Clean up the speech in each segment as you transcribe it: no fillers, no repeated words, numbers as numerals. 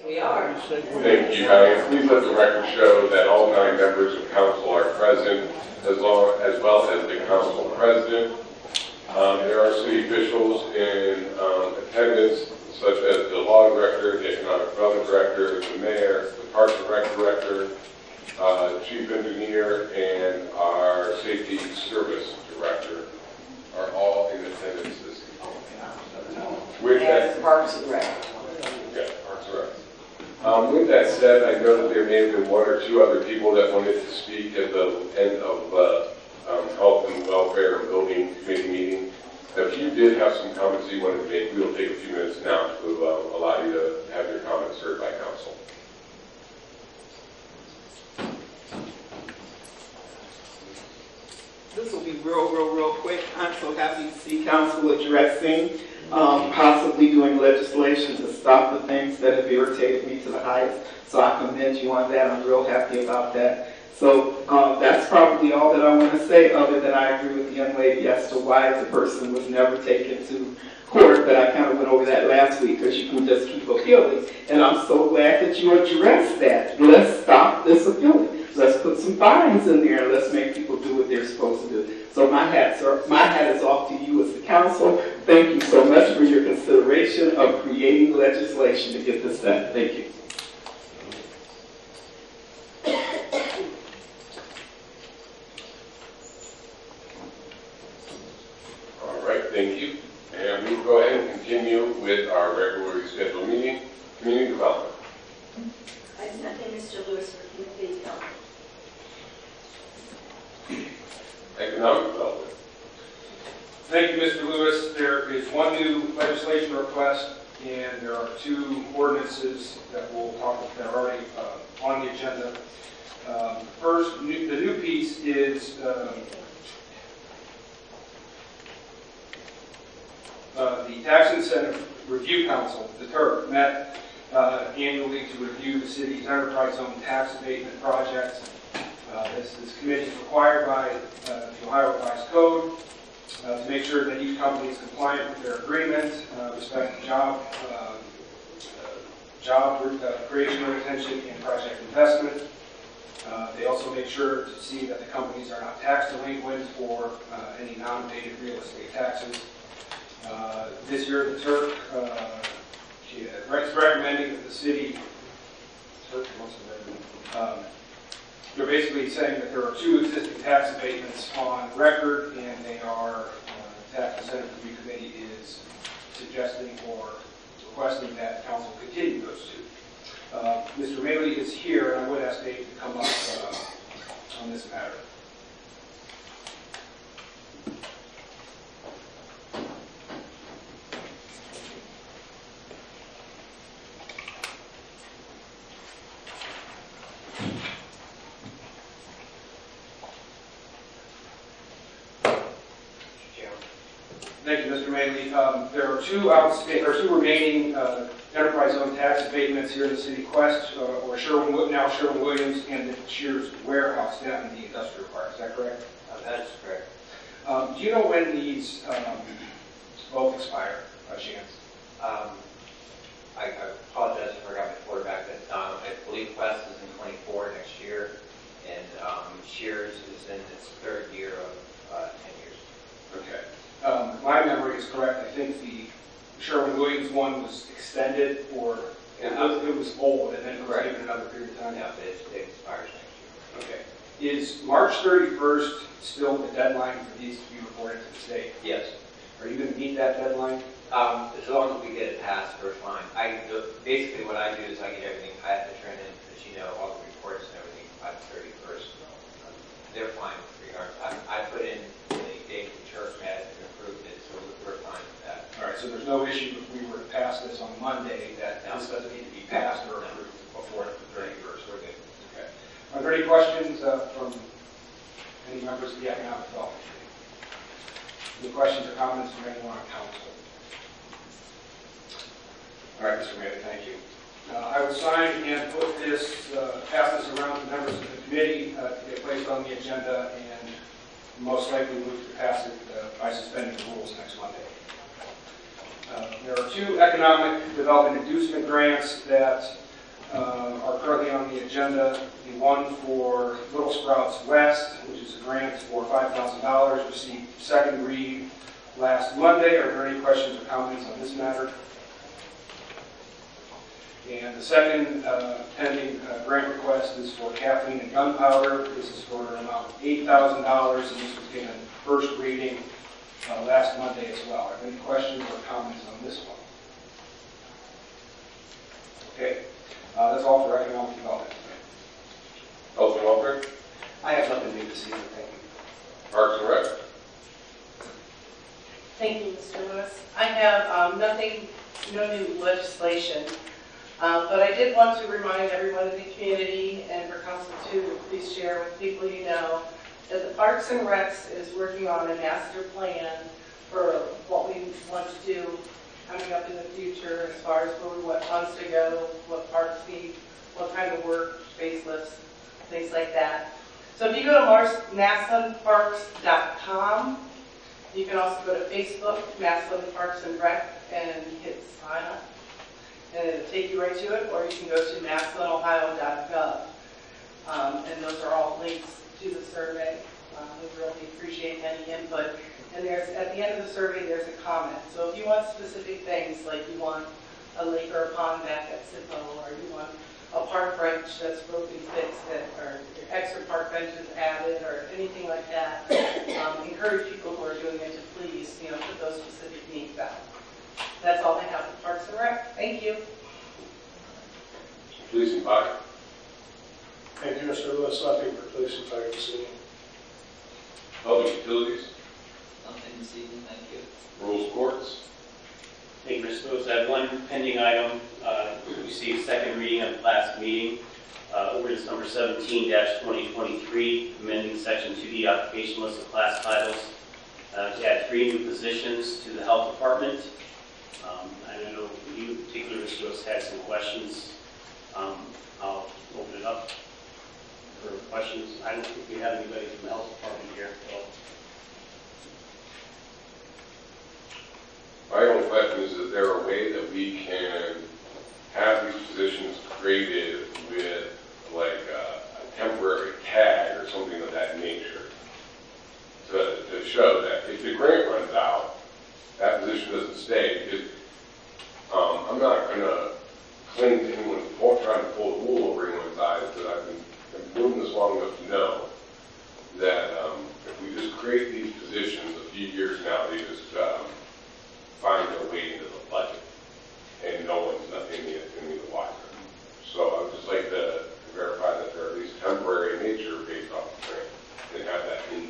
We are. Thank you, Diane. Please let the record show that all 9 members of council are present, as well as the council president. There are city officials in attendance, such as the law director, the economic development director, the mayor, the parks and rec director, chief engineer, and our safety service director are all in attendance this evening. With that, Parks and Rec. yeah, Parks and Rec. With that said, I know that there may have been 1 or 2 other people that wanted to speak at the end of Health and Welfare and Building Committee meeting. If you did have some comments that you wanted to make, we will take a few minutes now to allow you to have your comments heard by council. This will be real quick. I'm so happy to see council addressing possibly doing legislation to stop the things that have irritated me to the highest. So I commend you on that. I'm real happy about that. So that's probably all that I want to say, other than I agree with the young lady as to why the person was never taken to court, but I kind of went over that last week because you can just keep appealing. And I'm so glad that you addressed that. Let's stop this appealing. Let's put some fines in there and let's make people do what they're supposed to do. So my hat is off to you as the council. Thank you so much for your consideration of creating legislation to get this done. Thank you. All right, thank you. And we will go ahead and continue with our regularly scheduled meeting, community development. I have nothing, Mr. Lewis, for community development. Economic development. Thank you, Mr. Lewis. There is 1 new legislation request, and there are 2 ordinances that we'll talk about that are already on the agenda. First, the new piece is the Tax Incentive Review Council, the TIRC, met annually to review the city's enterprise zone tax abatement projects. This committee is required by the Ohio Revised Code to make sure that each company is compliant with their agreement, respect job creation or retention and project investment. They also make sure to see that the companies are not tax delinquent for any non-abated real estate taxes. This year, the TIRC is recommending that the city, they're basically saying that there are 2 existing tax abatements on record, and they are, the Tax Incentive Review Committee is suggesting or requesting that council continue those 2. Mr. Maley is here, and I would ask Dave to come up on this matter. Thank you, Mr. Maley. There are 2 remaining enterprise zone tax abatements here in the city Quest, or Sherwin-Williams, and the Shears Warehouse down in the industrial park. Is that correct? That is correct. Do you know when these both expire, by chance? I apologize, I forgot my quarterback. That I believe Quest is in 24 next year, and Shears is in its 3rd year of 10 years. Okay. My memory is correct. I think the Sherwin-Williams one was extended, or it was old, and then it was given another period of time. Yeah, it expires next year. Okay. Is March 31st still the deadline for these to be reported to the state? Yes. Are you going to meet that deadline? As long as we get it passed, we're fine. Basically what I do is I get everything. I have to turn in, as you know, all the reports and everything by the 31st. They're fine with regards. I put in the date the church met and approved it, so we're fine with that. All right, so there's no issue if we were to pass this on Monday that this doesn't need to be passed or approved before the 31st. We're good. Okay. Are there any questions from any members of the Economic Development Committee? Any questions or comments from anyone on council? All right, Mr. Mayor, thank you. I will sign and put this, pass this around to members of the committee to get placed on the agenda, and most likely move to pass it by suspending the rules next Monday. There are 2 economic development inducement grants that are currently on the agenda. The one for Little Sprouts West, which is a grant for $5,000, received second read last Monday. Are there any questions or comments on this matter? And the second pending grant request is for caffeine and gunpowder. This is for an amount of $8,000, and this was given first reading last Monday as well. Are there any questions or comments on this one? Okay, that's all for economic development. Health and welfare, I have nothing new this evening, thank you. Parks and Rec. Thank you, Mr. Lewis. I have nothing, no new legislation, but I did want to remind everyone in the community and for council to please share with people you know that the Parks and Recs is working on a master plan for what we want to do coming up in the future as far as where we want funds to go, what parks need, what kind of work, facelifts, things like that. So if you go to MassillonParks.com, you can also go to Facebook, Massillon Parks and Rec, and hit sign up. And it'll take you right to it, or you can go to MassillonOhio.gov. And those are all links to the survey. We really appreciate any input. And there's, at the end of the survey, there's a comment. So if you want specific things, like you want a lake or a pond back at Sippo, or you want a park bench that's broken, fixed, or extra park benches added, or anything like that, encourage people who are doing it to please, put those specific needs out. That's all I have for Parks and Rec. Thank you. Police and fire. Thank you, Mr. Lewis. Nothing for police and fire this evening. Public utilities. Nothing this evening, thank you. Rules courts. Thank you, Mr. Lewis. I have one pending item. We received second reading at the last meeting. Ordinance number 17-2023, amending section 2D occupation list of class titles to add 3 new positions to the health department. I know you in particular, Mr. Lewis, had some questions. I'll open it up for questions. I don't think we have anybody from the health department here. My only question is there a way that we can have these positions created with like a temporary tag or something of that nature to show that if the grant runs out, that position doesn't stay? Because I'm not going to claim to anyone trying to pull the wool over anyone's eyes, but I've been doing this long enough to know that if we just create these positions a few years now, they just find their way into the budget, and no one's any the wiser. So I would just like to verify that they're at least temporary in nature based off the grant, and have that in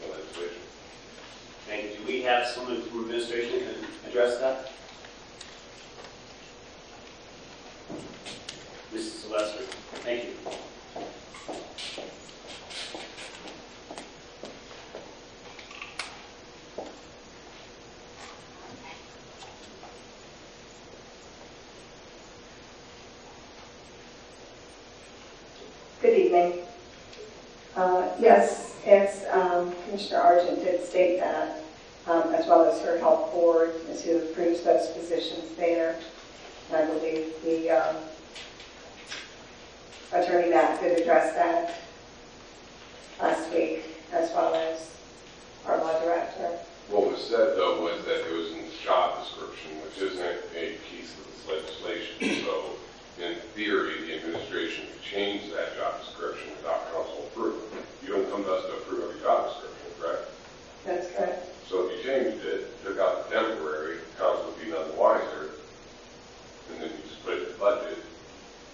the legislation. Thank you. Do we have someone from administration that can address that? Mrs. Sylvester. Thank you. Good evening. Yes, as Commissioner Argent did state that, as well as her health board, as who approves those positions there. And I believe the Attorney Matt did address that last week, as well as our law director. What was said, though, was that it was in the job description, which isn't a piece of this legislation. So, in theory, the administration could change that job description without council approval. You don't come to us to approve every job description, correct? That's correct. So if you changed it, took out the temporary, council would be none the wiser, and then you just put it in the budget.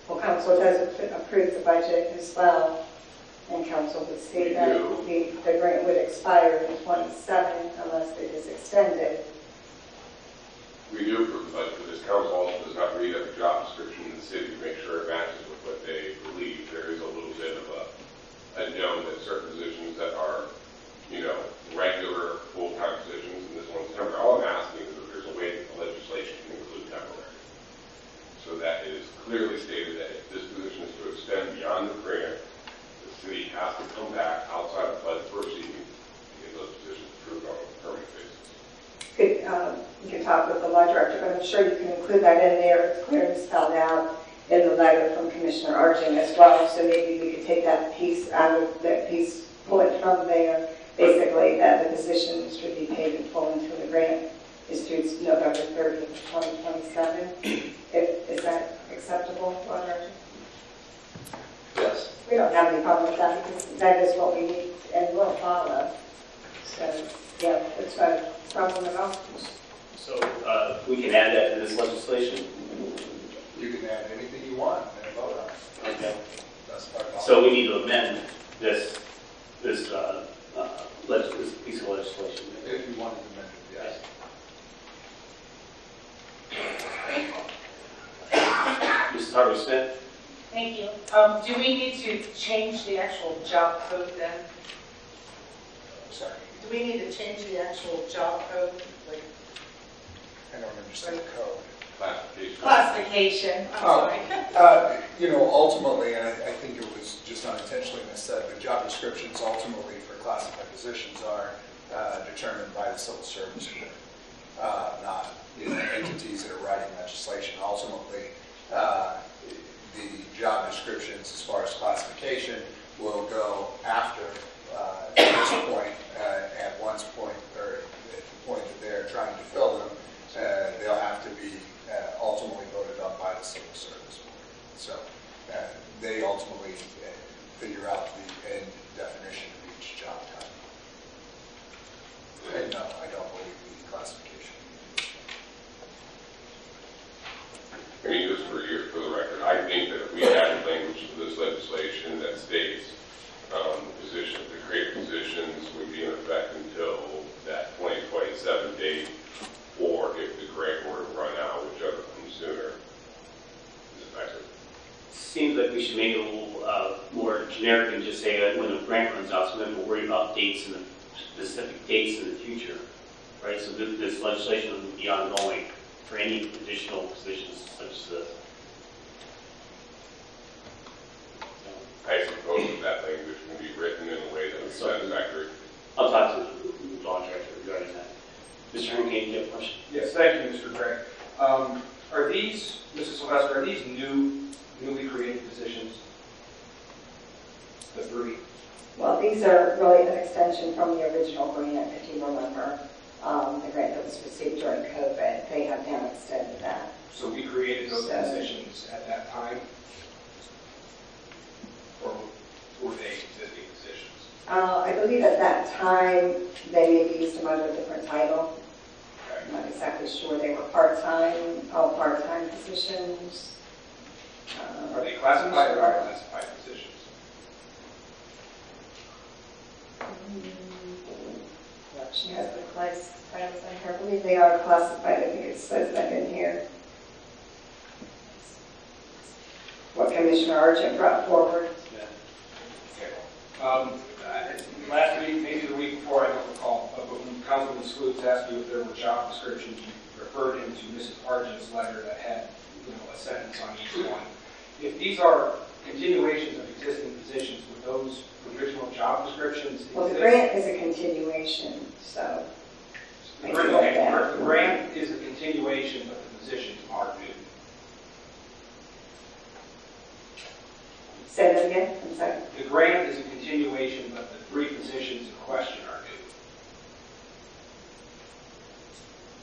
Well, council does approve the budget as well, and council would see We that do. the grant would expire in 27 unless it is extended. We do approve the budget, but this council also does not read every job description in the city to make sure it matches with what they believe. There is a little bit of a known that certain positions that are, regular full-time positions, and this one's temporary. All I'm asking is that there's a way that the legislation can include temporary. So that it is clearly stated that if this position is to extend beyond the grant, the city has to come back outside of budget proceeding to get those positions approved on a permanent basis. You can talk with the law director, but I'm sure you can include that in there. It's clearly spelled out in the letter Commissioner Argent as well, so maybe we could take that piece out of, that piece, pull it from there, basically that the positions should be paid in full until the grant is through November 30th, 2027. Is that acceptable, Ron Argent? Yes. We don't have any problem with that because that is what we need and will follow. So, yeah, it's not a problem at all. So we can add that to this legislation? You can add anything you want and vote on it. Okay. That's part of So we need to amend this piece of legislation. If you wanted to amend it, yes. Mrs. Harvey Smith? Thank you. Do we need to change the actual job code then? Sorry, Do we need to change the actual job code? Like I don't understand the code. Classification. classification, I'm Oh. sorry. Ultimately, and I think it was just unintentionally missaid, but job descriptions ultimately for classified positions are determined by the Civil Service Board, not entities that are writing legislation. Ultimately, the job descriptions as far as classification will go after this point, at one's point, or at the point that they're trying to fill them, they'll have to be ultimately voted on by the Civil Service Board. So they ultimately figure out the end definition of each job type. And no, I don't believe the classification. I mean, just for the record, I think that if we added language to this legislation that states positions, the created positions would be in effect until that 2027 date, or if the grant were to run out, whichever comes sooner, is effective. Seems like we should make it a little more generic and just say that when the grant runs out, so then we'll worry about dates and the specific dates in the future, right? So this legislation will be ongoing for any additional positions such as this. I suppose that that language can be written in a way that is satisfactory. I'll talk to the law director regarding that. Mr. Henry, do you have a question? Yes, thank you, Mr. Gray. Are these, Mrs. Sylvester, are these newly created positions? The three? Well, these are really an extension from the original grant, if you remember, the grant that was received during COVID. They have now extended that. So we created those positions at that time? Or were they existing positions? I believe at that time, they maybe used them under a different title. Okay. I'm not exactly sure. They were part-time, all part-time positions. Are they classified or unclassified positions? She has the class titles in here. I believe they are classified. I think it says that in here. What Commissioner Argent brought forward. Okay. Last week, maybe the week before, I don't recall, but when Councilman Sleuth asked you if there were job descriptions, you referred him to Mrs. Argent's letter that had, a sentence on each one. If these are continuations of existing positions, would those original job descriptions Well, the exist? grant is a continuation, so. The grant is a continuation, but the positions are new. Say that again, I'm sorry. The grant is a continuation, but the three positions in question are new.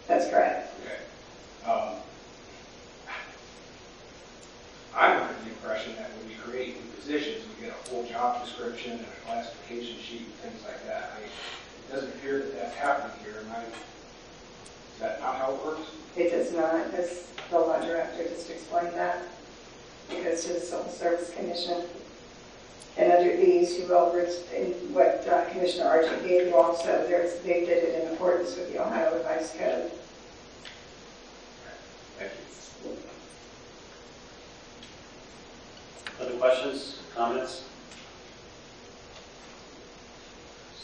That's correct. Okay. I'm under the impression that when we create new positions, we get a full job description and a classification sheet and things like that. It doesn't appear that that's happening here. Is that not how it works? It does not, as the law director just explained that. It goes to the Civil Service Commission. And under these, you will, in what Commissioner Argent gave you also, they did it in accordance with the Ohio Revised Code. Thank you. Other questions, comments?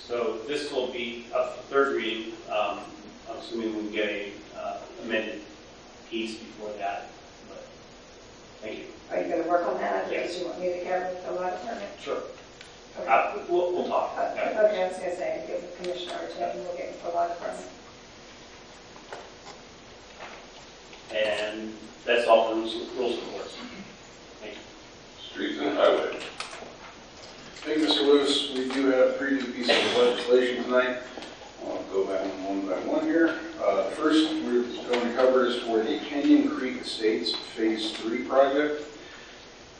So this will be up for third reading. I'm assuming we can get a amended piece before that, but thank you. Are you going to work on that? Yes. Because you want me to get with the law department? Sure. Okay. We'll talk. Okay, I was going to say, give the Commissioner Argent and we'll get with the law department. And that's all for rules of course. Thank you. three new pieces of legislation tonight. I'll go back one by one here. The first we're going to cover is for the Canyon Creek Estates Phase 3 project.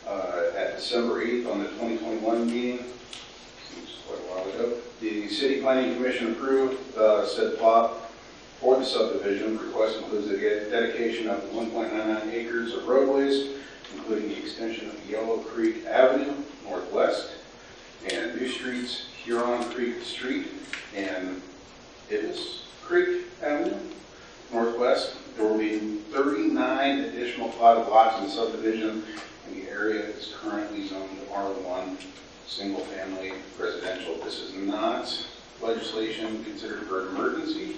At December 8th on the 2021 meeting, seems quite a while ago, the City Planning Commission approved said plot for the subdivision. The request includes the dedication of 1.99 acres of roadways, including the extension of Yellow Creek Avenue Northwest and new streets, Huron Creek Street and Ibis Creek Avenue Northwest. There will be 39 additional plotted lots in the subdivision, and the area is currently zoned R1, single family residential. This is not legislation considered for an emergency.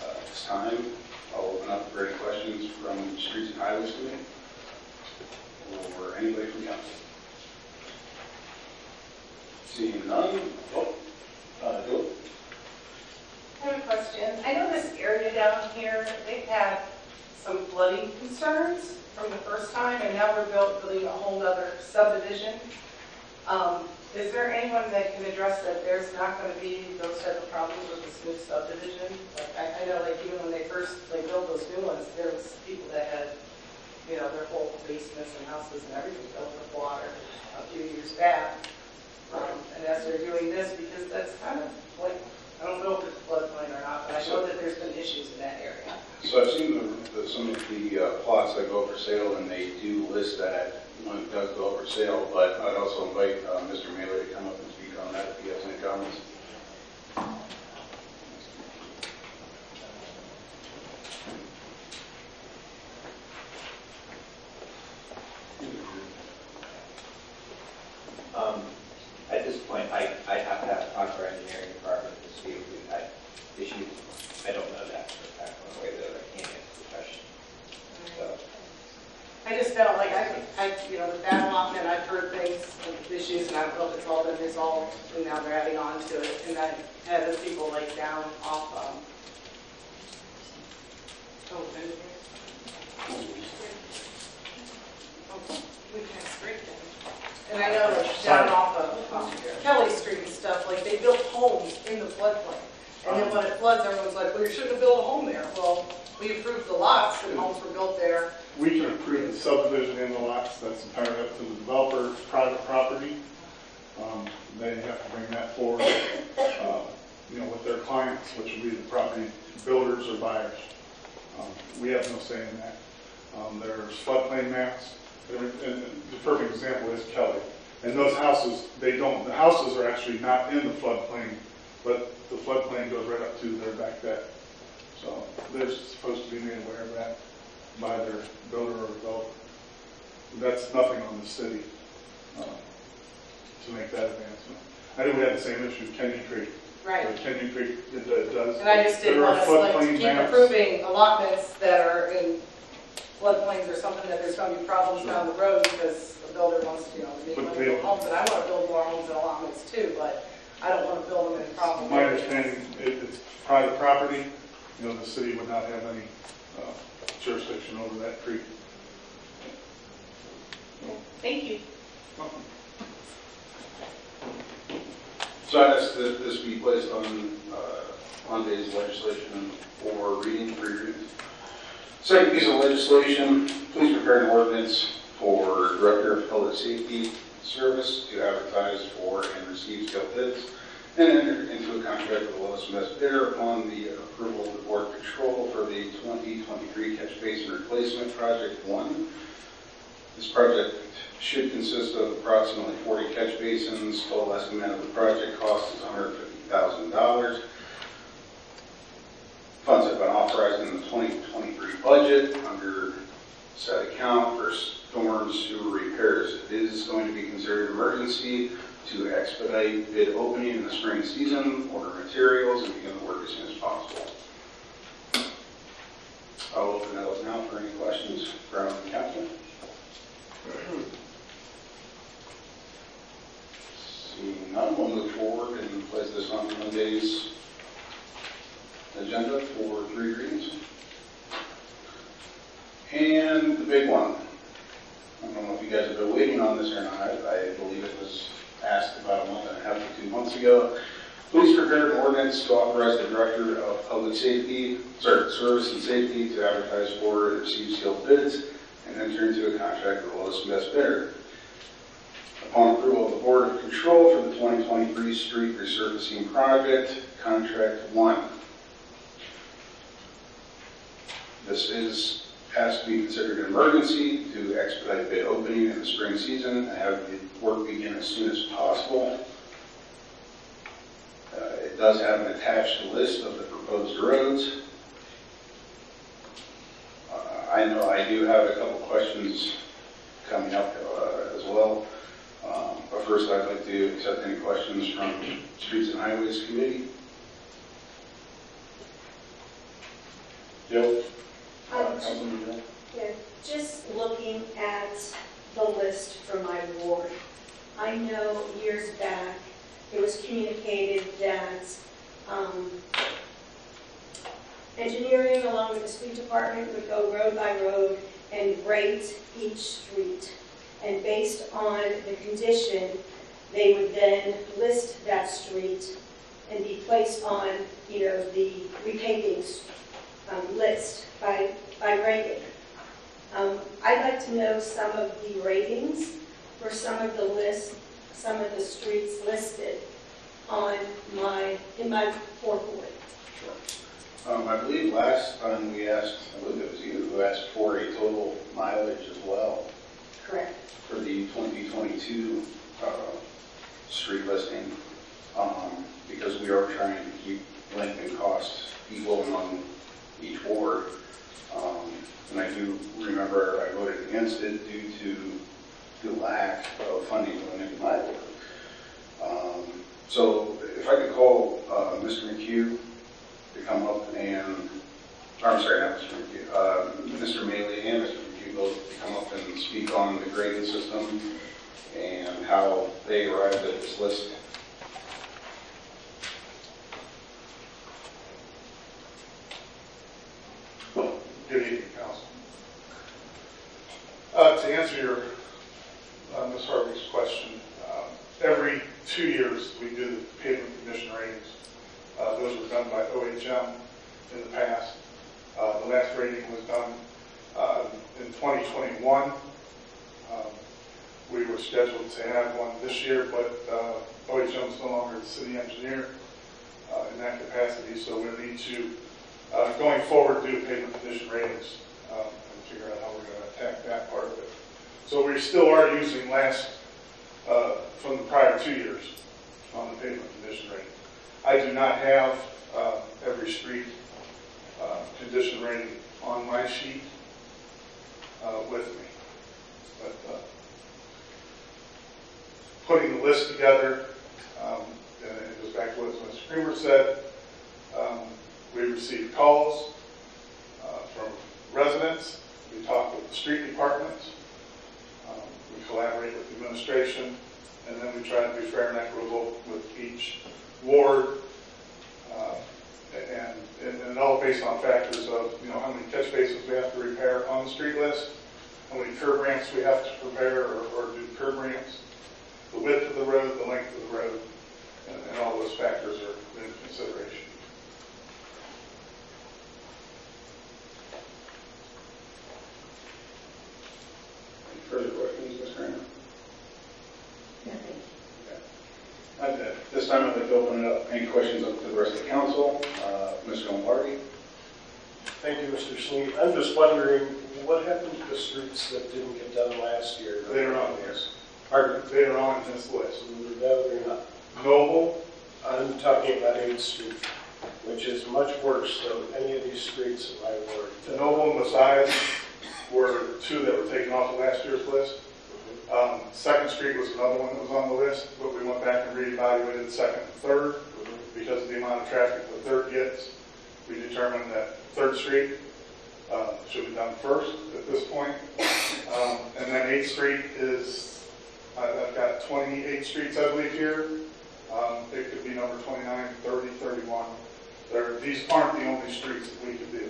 At this time, I'll open up for any questions from the Streets and Highways Committee or anybody from council. Seeing none, Joe? I have a question. I know this area down here, they've had some flooding concerns from the first time, and now we're building a whole other subdivision. Is there anyone that can address that there's not going to be those type of problems with this new subdivision? Like, I know, like, even when they first built those new ones, there was people that had, you know, their whole basements and houses and everything filled with water a few years back. And as they're doing this, because that's kind of like, I don't know if it's floodplain or not, but I know that there's been issues in that area. So I've seen some of the plots that go for sale, and they do list that when it does go for sale, but I'd also invite Mr. Mailer to come up and speak on that if he has any comments. At this point, I'd have to talk to our engineering department to see if we've had issues. I don't know that for a fact one way or the other. I can't answer the question. So. I just know, like, you know, with that allotment, I've heard things, like, issues, and I don't know if it's all been resolved, and now they're adding on to it, and then other people, like, down off, and I know, like, down off of Kelly Street and stuff, like, they built homes in the floodplain. And then when it floods, everyone's like, well, you shouldn't have built a home there. Well, we approved the lots and homes were built there. We can approve the subdivision in the lots, that's entirely up to the developer, it's private property. They have to bring that forward, you know, with their clients, which would be the property builders or buyers. We have no say in that. There's floodplain maps, and the perfect example is Kelly. And those houses, the houses are actually not in the floodplain, but the floodplain goes right up to their back deck. So they're supposed to be made aware of that by their builder or developer. That's nothing on the city to make that advancement. I think we had the same issue with Canyon Creek. Right. Canyon Creek, it does. And I just didn't want us like to keep approving allotments that are in floodplains or something that there's going to be problems down the road because the builder wants to, you know, make money build homes, and I want to build more homes and allotments too, but I don't want to build them in problem My areas. understanding, it's private property. You know, the city would not have any jurisdiction over that creek. Thank you. So I ask that this be placed on Monday's legislation for reading, 3 readings. Second piece of legislation, please prepare an ordinance for Director of Public Safety Service to advertise for and receive sealed bids and enter into a contract with the lowest and best bidder upon the approval of the Board of Control for the 2023 Catch Basin Replacement Project 1. This project should consist of approximately 40 catch basins. Total estimate of the project cost is $150,000. Funds have been authorized in the 2023 budget under set account for storm sewer repairs. It is going to be considered an emergency to expedite bid opening in the spring season, order materials, and begin the work as soon as possible. I'll open it up now for any questions from the council. Seeing none, we'll move forward and place this on Monday's agenda for 3 readings. And the big one. I don't know if you guys have been waiting on this or not. I believe it was asked about a month and a half to 2 months ago. Please prepare an ordinance to authorize the Director of Public Safety, Service and Safety to advertise for and receive sealed bids and enter into a contract with the lowest and best bidder. Upon approval of the Board of Control for the 2023 Street Resurfacing Project, Contract 1. This has to be considered an emergency to expedite bid opening in the spring season and have the work begin as soon as possible. It does have an attached list of the proposed roads. I know I do have a couple questions coming up as well. But first, I'd like to accept any questions from Streets and Highways Committee. Joe? Councilman Joe? Yeah, just looking at the list for my ward, I know years back it was communicated that engineering along with the street department would go road by road and rate each street. And based on the condition, they would then list that street and be placed on, the repaving list by rating. I'd like to know some of the ratings for some of the streets listed in my forecourt. I believe last time we asked, I believe it was you who asked for a total mileage as well Correct. for the 2022 street listing, because we are trying to keep length and costs equal among each ward. And I do remember I voted against it due to the lack of funding within my ward. So if I could call Mr. McHugh to come up and, I'm sorry, not Mr. McHugh, Mr. Maley and Mr. McHugh both to come up and speak on the grading system and how they arrived at this list. Good evening, Council. To answer your Ms. Harvey's question, every 2 years we do the pavement condition ratings. Those were done by OHM in the past. The last rating was done in 2021. We were scheduled to have one this year, but OHM is no longer the city engineer in that capacity, so we need to, going forward, do pavement condition ratings and figure out how we're going to attack that part of it. So we still are using from the prior 2 years on the pavement condition rating. I do not have every street condition rating on my sheet with me. But putting the list together, and it goes back to what Mr. Creamer said, we received calls from residents, we talk with the street departments, we collaborate with the administration, and then we try to be fair and equitable with each ward, and all based on factors of, how many catch basins we have to repair on the street list, how many curb ramps we have to prepare or do curb ramps, the width of the road, the length of the road, and all those factors are in consideration. Any further questions, Ms. Kramer? Nothing. At this time, I'd like to open it up. Any questions up to the rest of the council? Mr. Lombardi? Thank you, Mr. Sneed. I'm just wondering, what happened to the streets that didn't get done last year? They're on this. Pardon? They're on this list. No, they're not. Noble, I'm talking about 8th Street, which is much worse than any of these streets in my ward. Noble and Massillon were two that were taken off of last year's list. 2nd Street was another one that was on the list, but we went back and reevaluated 2nd and 3rd because of the amount of traffic the 3rd gets. We determined that 3rd Street should be done first at this point. And then 8th Street is, I've got 28 streets, I believe, here. It could be number 29, 30, 31. These aren't the only streets that we could do.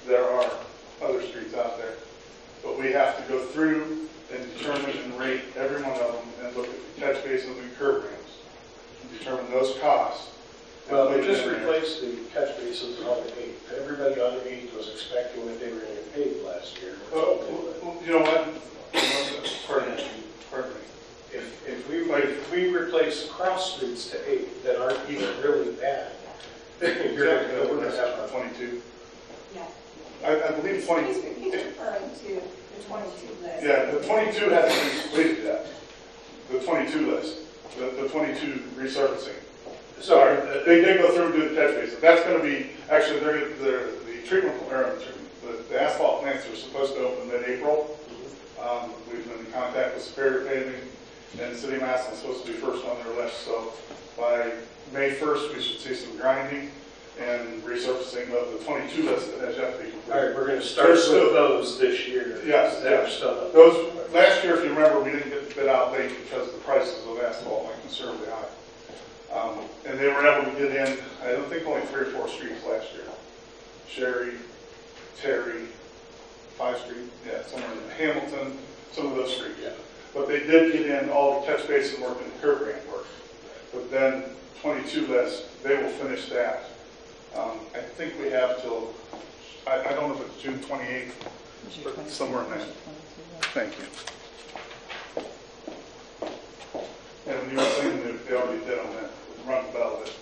There are other streets out there. But we have to go through and determine and rate every one of them and look at the catch basins and curb ramps, and determine those costs. and Well, put they it just in there. replaced the catch basins on the 8th. Everybody on the 8th was expecting that they were going to get paid last year. You know what? Pardon me. If we replace cross streets to 8 that aren't even really bad, we're going to have 22. Yeah. I believe 20. He's referring to the 22 list. Yeah, the 22 hasn't been completed yet. The 22 list, the 22 resurfacing. Sorry, they did go through and do the catch basin. That's going to be, actually, the treatment, or the asphalt plants are supposed to open mid-April. We've been in contact with Superior Paving, and City of Massillon is supposed to be first on their list. So by May 1st, we should see some grinding and resurfacing of the 22 list that has yet to be completed. All right, we're going to start with those this year. Yes, They're yes. still up. Those, last year, if you remember, we didn't get the bid out late because the prices of asphalt went considerably high. And they were able to get in, I don't think only 3 or 4 streets last year. Sherry, Terry, 5th Street, yeah, somewhere in Hamilton, some of those streets. Yeah. But they did get in all the catch basin work and the curb ramp work. But then 22 list, they will finish that. I think we have till, I don't know if it's June 28th, but somewhere in there. Thank you. And when you were saying that they already did on that run bell, that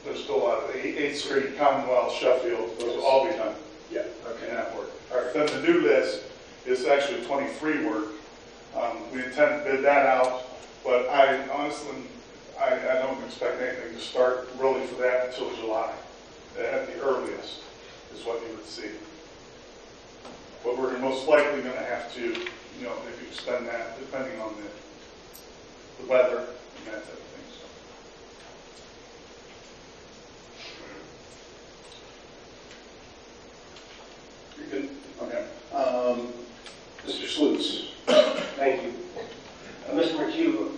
there's still a lot of 8th Street, Commonwealth, Sheffield, those will all be done. Yeah, Okay, that work. All right, then the new list is actually 23 work. We intend to bid that out, but I honestly, I don't expect anything to start really for that until July. At the earliest is what you would see. But we're most likely going to have to, you know, if you spend that, depending on the weather and that type of thing. So. You good? Okay. Mr. Sleuths. Thank you. Mr. McHugh,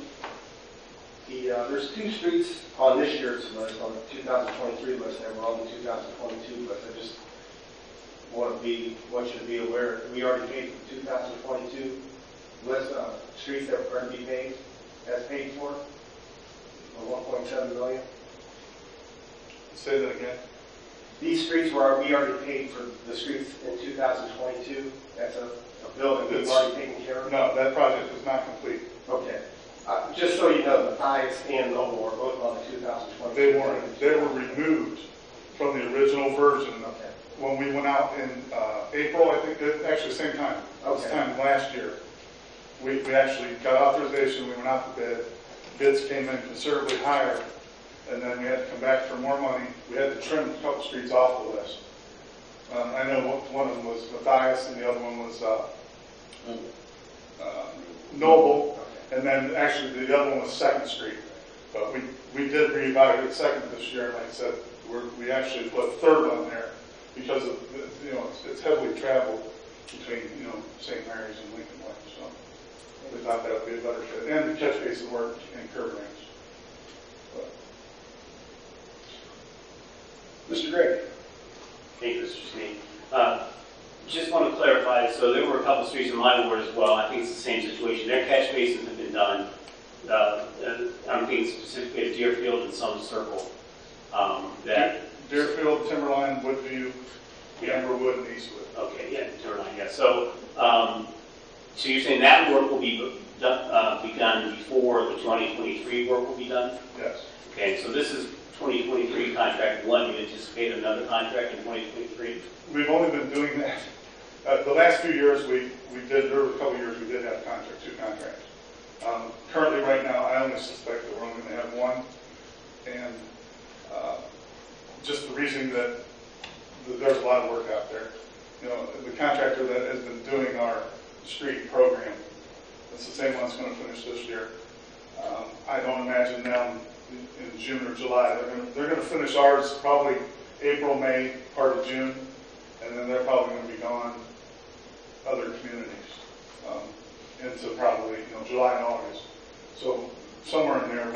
there's 2 streets on this year's list, on the 2023 list, that were on the 2022 list. I just want you to be aware, we already paid for the 2022 list of streets that were going to be paid, as paid for 1.7 million. Say that again. These streets were, we already paid for the streets in 2022. That's a bill that we've already taken care of. No, that project is not complete. Okay. Just so you know, the highest and low were both on the 2022. They were removed from the original version. Okay. When we went out in April, I think, actually same time, this time last year, we actually got authorization, we went out to bid, bids came in considerably higher, and then we had to come back for more money. We had to trim a couple streets off the list. I know one of them was Matthias and the other one was Noble, and then actually the other one was 2nd Street. But we did reevaluate 2nd this year, and like I said, we actually put 3rd on there because of, you know, it's heavily traveled between, you know, St. Mary's and Lincoln Way. So we thought that would be a better fit. And the catch basin work and curb ramps. Mr. Gray. Thank you, Mr. Sneed. Just want to clarify, so there were a couple streets in my ward as well. I think it's the same situation. Their catch basins have been done. I'm thinking specifically of Deerfield and Sun Circle. Deerfield, Timberline, Woodview, Amberwood, and Eastwood. Okay, yeah, Timberline, yeah. So, so you're saying that work will be done before the 2023 work will be done? Yes. Okay, so this is 2023 contract 1. You anticipate another contract in 2023? We've only been doing that. The last few years, there were a couple years we did have 2 contracts. Currently, right now, I only suspect that we're only going to have 1. And just the reason that there's a lot of work out there. You know, the contractor that has been doing our street program, it's the same one that's going to finish this year. I don't imagine them in June or July. They're going to finish ours probably April, May, part of June, and then they're probably going to be gone other communities into probably, you know, July and August. So somewhere in there,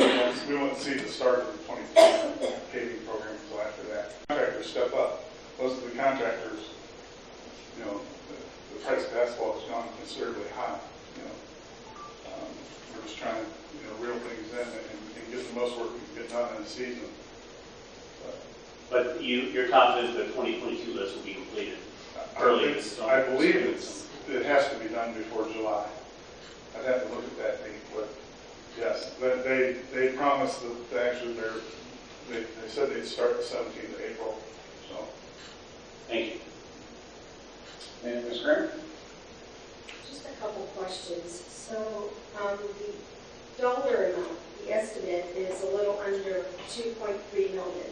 we won't see the start of the 2020 paving program until after that. Contractors step up. Most of the contractors, you know, the price of asphalt has gone considerably high, you know. We're just trying to, you know, reel things in and get the most work we can get done in a season. But you're confident the 2022 list will be completed early this summer? I believe it has to be done before July. I'd have to look at that date, but yes, they promised that actually they said they'd start the 17th of April, so. Thank you. And Ms. Graham? Just a couple questions. So the dollar amount, the estimate is a little under 2.3 million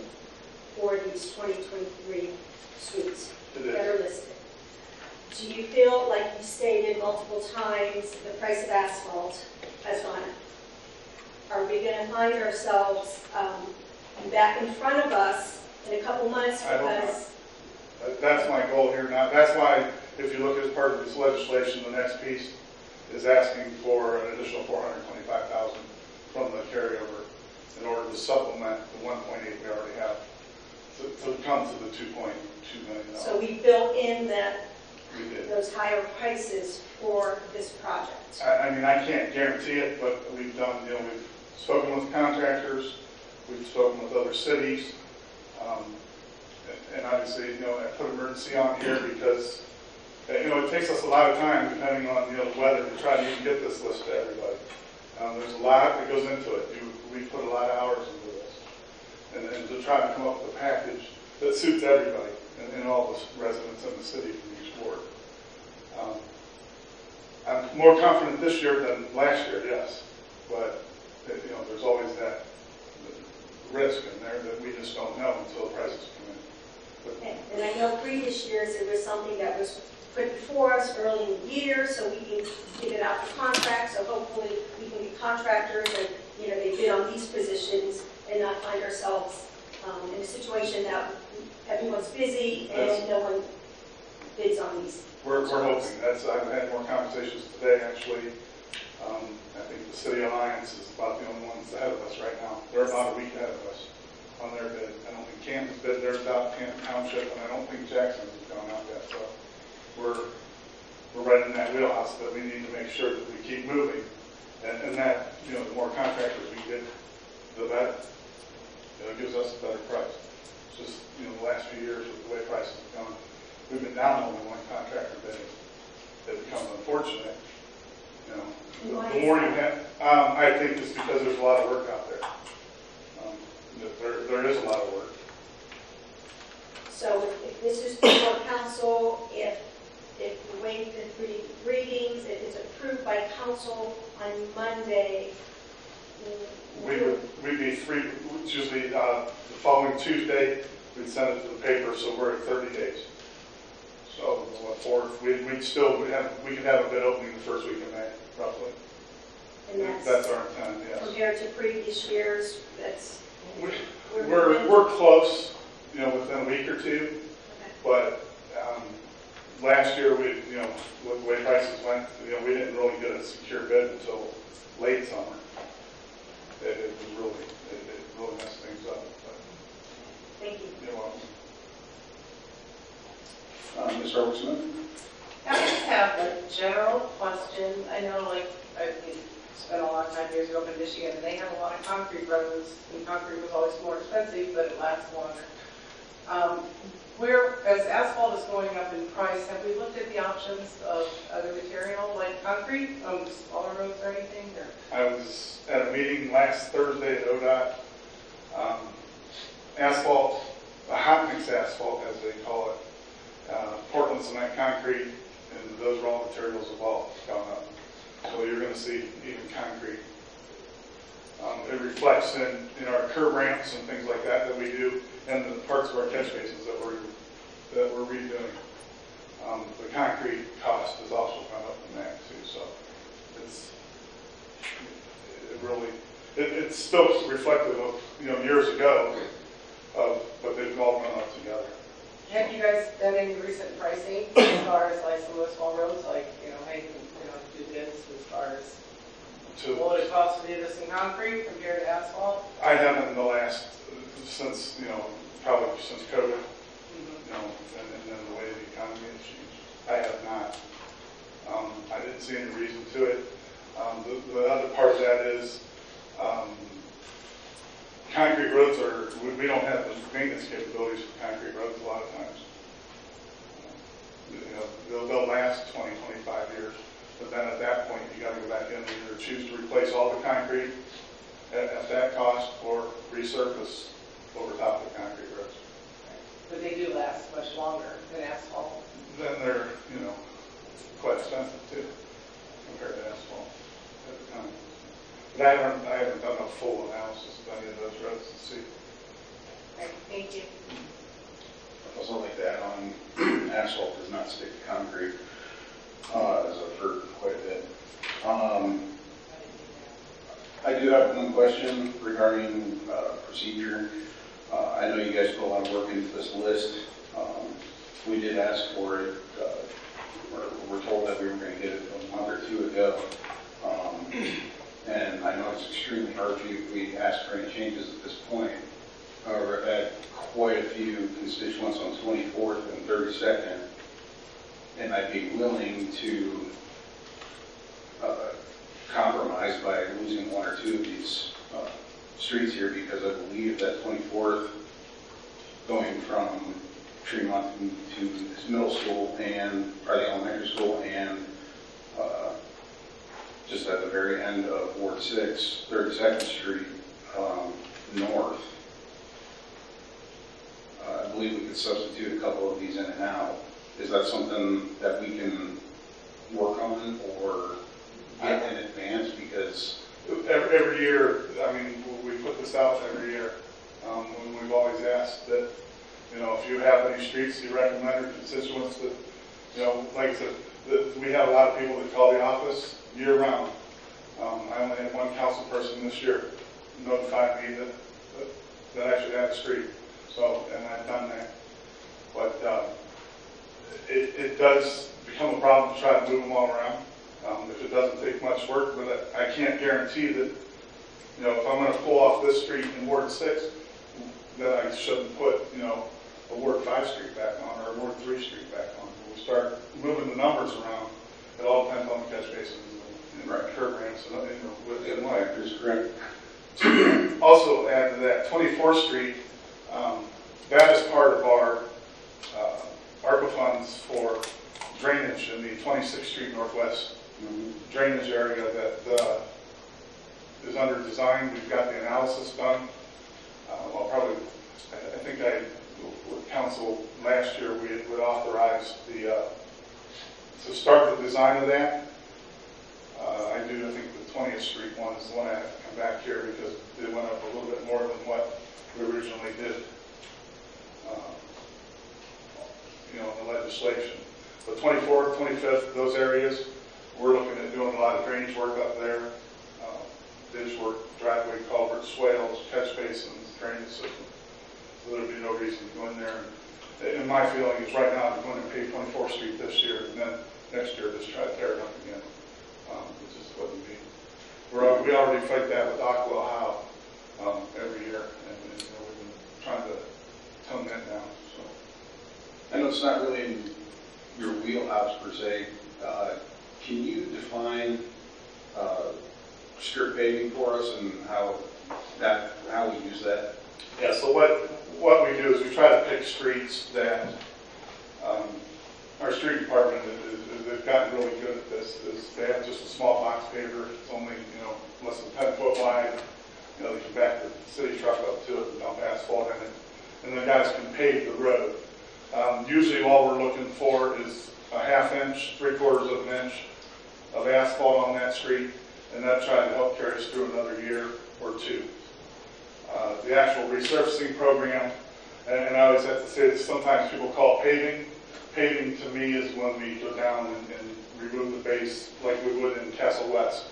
for these 2023 streets that are listed. Do you feel, like you stated multiple times, the price of asphalt has gone up? Are we going to find ourselves back in front of us in a couple months I don't know. because... That's my goal here now. That's why, if you look at as part of this legislation, the next piece is asking for an additional $425,000 from the carryover in order to supplement the 1.8 we already have to come to the $2.2 million. So we built in that We did. those higher prices for this project. I mean, I can't guarantee it, but we've done, you know, we've spoken with contractors, we've spoken with other cities, and obviously, you know, I put emergency on here because, you know, it takes us a lot of time, depending on, you know, the weather, to try to even get this list to everybody. There's a lot that goes into it. We put a lot of hours into this, and to try to come up with a package that suits everybody and all the residents in the city from each ward. I'm more confident this year than last year, yes, but you know, there's always that risk in there that we just don't know until prices come in. And I know previous years it was something that was put before us early in the year, so we can get it out to contract, so hopefully we can be contractors and, you know, they bid on these positions and not find ourselves in a situation that everyone's busy and no one bids on these. We're hoping. I've had more conversations today, actually. I think the City Alliance is about the only ones ahead of us right now. They're about a week ahead of us on their bid. I don't think Canton's bid theirs out, Canton Township, and I don't think Jackson's has gone out yet. So we're right in that wheelhouse that we need to make sure that we keep moving. And that, you know, the more contractors we get, the better. You know, it gives us a better price. It's just, you know, the last few years with the way prices have gone, we've been down only one contractor bidding. It becomes unfortunate. You know, the more you have, I think it's because there's a lot of work out there. There is a lot of work. So if this is before council, if we wait the 3 readings, if it's approved by council on Monday, We'd be free, it's usually the following Tuesday, we'd send it to the paper, so we're at 30 days. So, we could have a bid opening the first week of May, roughly. and That's our intent, yes. compared to previous years, that's... We're close, you know, within a week or two, Okay. but last year, you know, with the way prices went, you know, we didn't really get a secure bid until late summer. It really messed things up. But Thank you. you're welcome. Ms. Robertson? I just have a general question. I know, like, I spent a lot of time years ago up in Michigan, and they have a lot of concrete roads, and concrete was always more expensive, but it lasts longer. As asphalt is going up in price, have we looked at the options of other material, like concrete, on smaller roads or anything? Or? I was at a meeting last Thursday at ODOT. Asphalt, a hot mix asphalt, as they call it, Portland cement concrete, and those raw materials have all gone up. So you're going to see even concrete. It reflects in our curb ramps and things like that we do, and the parts of our catch basins that we're redoing. The concrete cost has also gone up in that too. So it's still reflective of, you know, years ago, but they've all gone up together. Have you guys done any recent pricing as far as like some of the small roads, like, you know, hey, you know, do bids as far as what it costs to do this in concrete compared to asphalt? I haven't in the last, since, you know, probably since COVID, you know, and then the way the economy has changed. I have not. I didn't see any reason to it. The other part of that is, concrete roads we don't have the maintenance capabilities for concrete roads a lot of times. They'll last 20, 25 years. But then at that point, you got to go back in and either choose to replace all the concrete at that cost or resurface over top of the concrete roads. But they do last much longer than asphalt. Then they're, quite expensive too, compared to asphalt at the time. But I haven't done a full analysis of any of those roads to see. Okay, thank you. I also like to add on, asphalt does not stick to concrete, as I've heard quite a bit. I do have one question regarding procedure. I know you guys put a lot of work into this list. We did ask for it. We're told that we were going to get it a month or two ago. And I know it's extremely hard for you if we ask for any changes at this point. However, I've had quite a few constituents on 24th and 32nd, and I'd be willing to compromise by losing one or two of these streets here, because I believe that 24th, going from Tremont to this middle school or the elementary school, and just at the very end of Ward 6, 32nd Street north. I believe we could substitute a couple of these in and out. Is that something that we can work on or get in advance? Because every year, we put this out every year. When we've always asked that, if you have any streets you recommend or constituents that, like I said, that we have a lot of people that call the office year round. I only had one council person this year notify me that I should have a street. So, and I've done that. But it does become a problem to try to move them all around. If it doesn't take much work, but I can't guarantee that, if I'm going to pull off this street in Ward 6, that I shouldn't put, a Ward 5 street back on or a Ward 3 street back on. When we start moving the numbers around, it all depends on the catch basins and curb ramps and what. correct. Also add to that, 24th Street, that is part of our ARPA funds for drainage in the 26th Street Northwest drainage area that is under design. We've got the analysis done. I think with council last year, we would authorize to start the design of that. I think the 20th Street one is the one I have to come back here because it went up a little bit more than what we originally did, in the legislation. But 24th, 25th, those areas, we're looking at doing a lot of drainage work up there, ditch work, driveway culverts, swales, catch basins, drainage system. So there'll be no reason to go in there. And my feeling is right now, to go in and pave 24th Street this year, and then next year just try to tear it up again. It just wouldn't be. We already fight that with Aqua Ohio every year, and we've been trying to tone that down. So I know it's not really in your wheelhouse per se. Can you define strip paving for us and how we use that? yeah, so what we do is we try to pick streets that our street department they've gotten really good at this. They have just a small box paver. It's only less than 10 foot wide. They can back the city truck up to it and dump asphalt in it, and the guys can pave the road. Usually all we're looking for is a ½ inch, 3/4 of an inch of asphalt on that street, and that trying to help carry us through another year or two. The actual resurfacing program, and I always have to say this, sometimes people call it paving. Paving to me is when we go down and remove the base like we would in Castle West.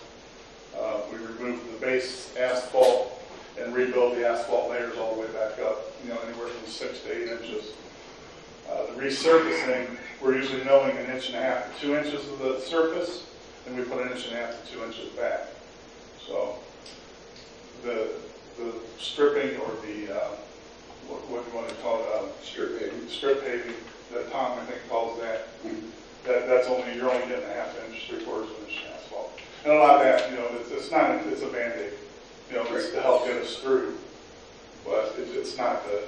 We remove the base asphalt and rebuild the asphalt layers all the way back up, anywhere from 6 to 8 inches. The resurfacing, we're usually milling 1.5 to 2 inches of the surface, and we put 1.5 to 2 inches back. So the stripping or the what do you want to call it? Strip paving. Strip paving that Tom I think calls that. that's only, you're only getting a half inch, 3/4 inch asphalt. And a lot of that, you know, it's not, it's a Band-Aid, you know, it's to help get us through, but it's not the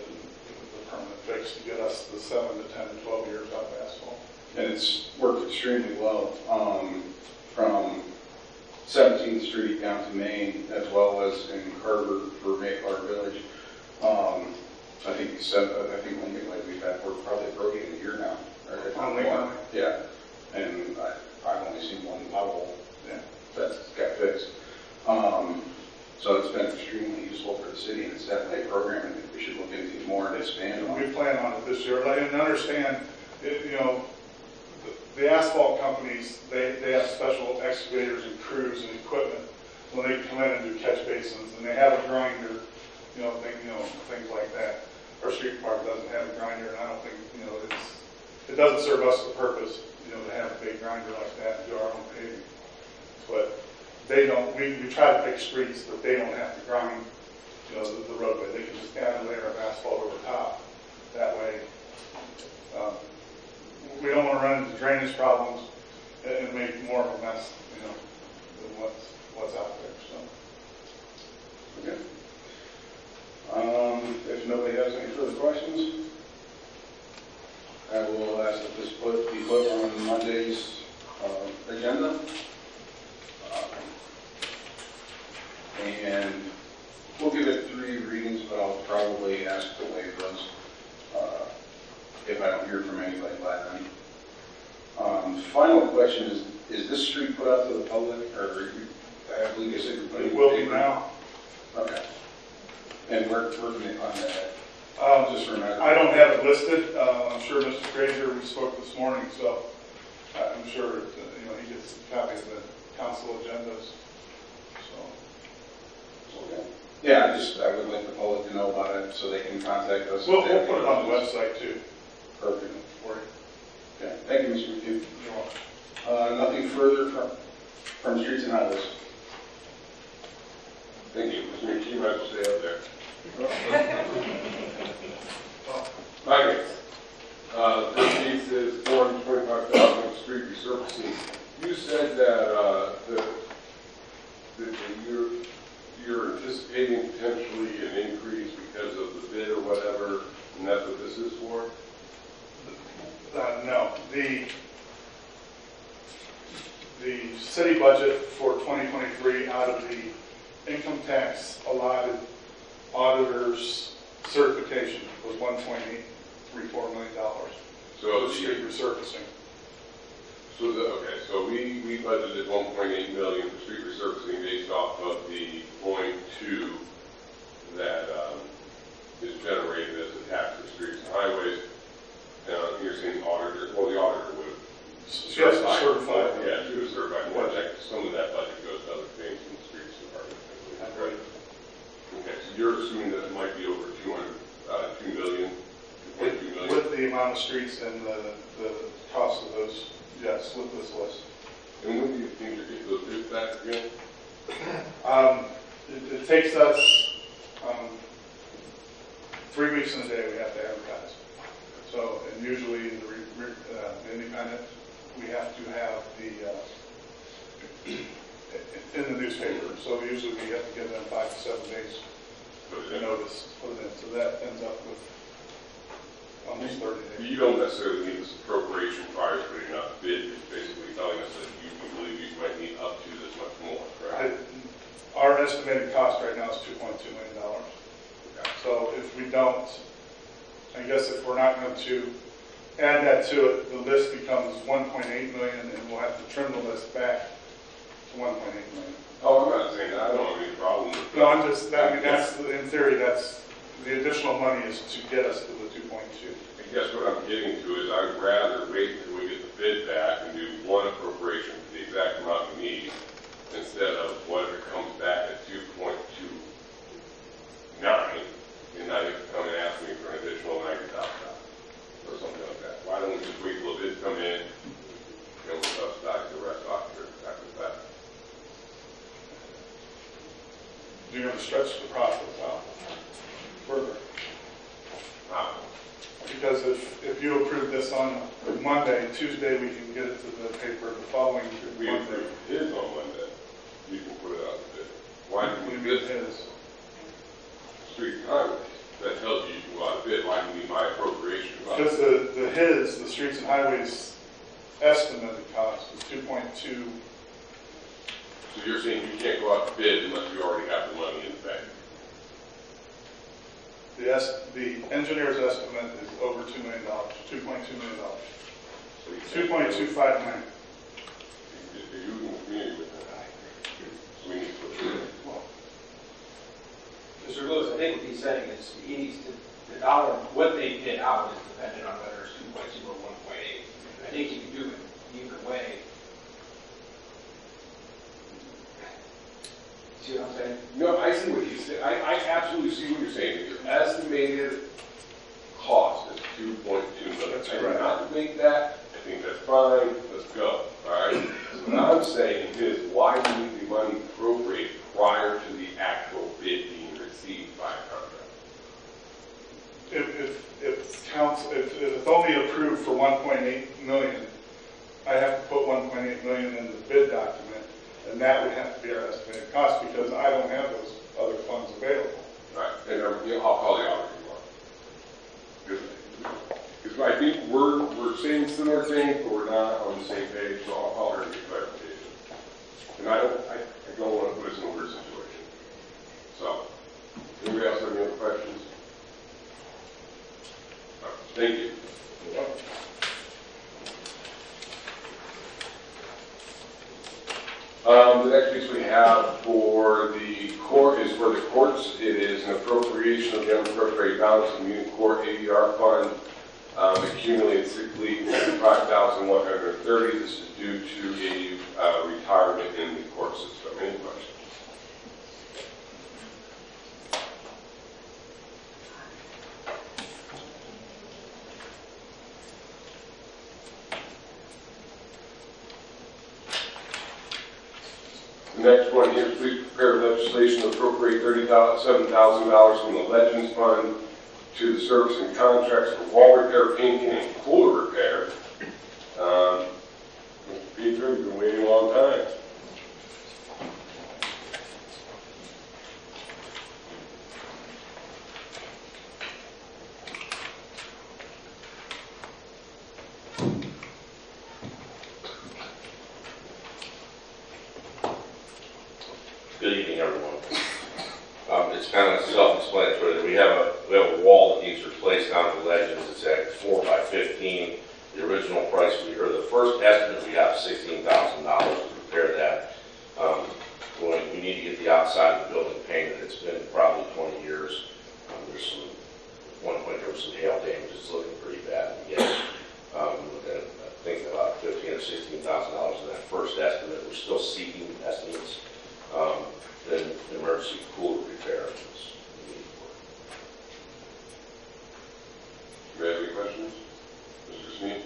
permanent fix to get us the 7 to 10 to 12 years out of asphalt. And it's worked extremely well, from 17th Street down to Main, as well as in Carver for Mayflower Village. I think you said, I think when we've had, we're probably broken in a year now. Right? On yeah, and I've only seen one pothole that's got fixed. So it's been extremely useful for the city, and it's definitely a program that we should look into more and expand on. We plan on it this year, and understand, you know, the asphalt companies, they have special excavators and crews and equipment when they come in and do catch basins, and they have a grinder, things like that. Our street department doesn't have a grinder, and I don't think, it doesn't serve us the purpose, to have a big grinder like that and do our own paving. But they don't, we try to pick streets that they don't have to grind, the roadway. They can just add a layer of asphalt over top. That way, we don't want to run into drainage problems and make more of a mess, than what's out there. So. Okay. If nobody has any further questions, I will ask that this be put on Monday's agenda. And we'll give it 3 readings, but I'll probably ask to waive those if I don't hear from anybody by then. Final question is this street put out to the public, or I believe you said you're putting it? It will be now. Okay. And where can they find that? Just remember. I don't have it listed. I'm sure Mr. Frazier, we spoke this morning, so I'm sure he gets copies of the council agendas. So. Okay. Yeah, I would like the public to know about it so they can contact us. We'll put it on the website too. Perfect. For you. Okay. Thank you, Mr. McHugh. You're welcome. Nothing further from Streets and Highways. Thank you. Mr. McHugh, you might as well stay up there. Finance. This piece is $425,000 street resurfacing. You said that you're anticipating potentially an increase because of the bid or whatever, and that's what this is for? No. The city budget for 2023 out of the income tax allotted auditor's certification was $1.834 million. So street resurfacing. So we budgeted $1.8 million for street resurfacing based off of the 0.2 that is generated as a tax for streets and highways. You're saying the auditor would certify. Yeah, do a certified project. Some of that budget goes to other things in the streets department. Right. Okay, so you're assuming that it might be over $2 million, $2.2 million? With the amount of streets and the cost of those, yes, with this list. And when do you think you get those bids back again? It takes us 3 weeks and a day we have to advertise. So, and usually the independent, we have to have in the newspaper. So usually we have to give them 5 to 7 days notice to put it in. So that ends up with almost 30 days. You don't necessarily need this appropriation prior to putting out the bid. It's basically telling us that you believe you might need up to this much more, correct? Our estimated cost right now is $2.2 million. Okay. So if we don't, I guess if we're not going to add that to it, the list becomes $1.8 million, and we'll have to trim the list back to $1.8 million. Oh, I'm not saying that. I don't have any problem with that. No, I'm just, that's, in theory, that's, the additional money is to get us to the 2.2. I guess what I'm getting to is I'd rather wait until we get the bid back and do one appropriation for the exact amount we need instead of what if it comes back at 2.29 and now you have to come and ask me for an additional $90,000 or something like that. Why don't we just wait till the bids come in and we'll subsidize the rest after that? You're going to stretch the profit out further. Wow. because if you approve this on Monday, Tuesday, we can get it to the paper the following If we Monday. approve his on Monday, you can put it out to bid. Why do we We bid need his. street and highways? That tells you you can go out to bid. Why do we need my appropriation? Because the streets and highways estimated cost is 2.2. So you're saying you can't go out to bid unless you already have the money in the bank? The engineer's estimate is over $2 million, $2.2 million, So you can't- 2.259. You're using the community with that. So we need to put it in. Mr. Lewis, I think what he's saying is he needs to, the dollar, what they bid out is dependent on whether it's 2.2 or 1.8. I think you can do it either way. See what I'm saying? No, I see what you say. I absolutely see what you're saying. Your estimated cost is 2.2 million. That's I did correct. not debate that. I think that's fine. Let's go. All right. So what I'm saying is, why do we need the money appropriated prior to the actual bid being received by a contractor? If it's only approved for 1.8 million, I have to put 1.8 million in the bid document, and that would have to be our estimated cost because I don't have those other funds available. All right. And I'll call the auditor tomorrow. Because I think we're saying similar things, but we're not on the same page, so I'll call her and get clarification. And I don't want to put us in a weird situation. So, anybody else have any other questions? All right, thank you. The next piece we have for the court is for the courts. It is an appropriation of the unappropriated balance in the Union Court ADR fund, accumulated sick leave, $5,130. This is due to a retirement in the court system. Any questions? The next one here, please prepare legislation to appropriate $37,000 from the Legends Fund to the service and contracts for wall repair, painting, and cooler repair. Mr. Pedro, you've been waiting a long time. Good evening, everyone. It's kind of self-explanatory. We have a wall that needs replaced down at Legends. It's at 4 by 15. The original price, or the first estimate we got was $16,000 to repair that. We need to get the outside of the building painted. It's been probably 20 years. At one point there was some hail damage. It's looking pretty bad. Again, we're looking at, I think, about $15,000 or $16,000 in that first estimate. We're still seeking estimates. Then the emergency cooler repair is needed. Do you have any questions? Mr. Sneed?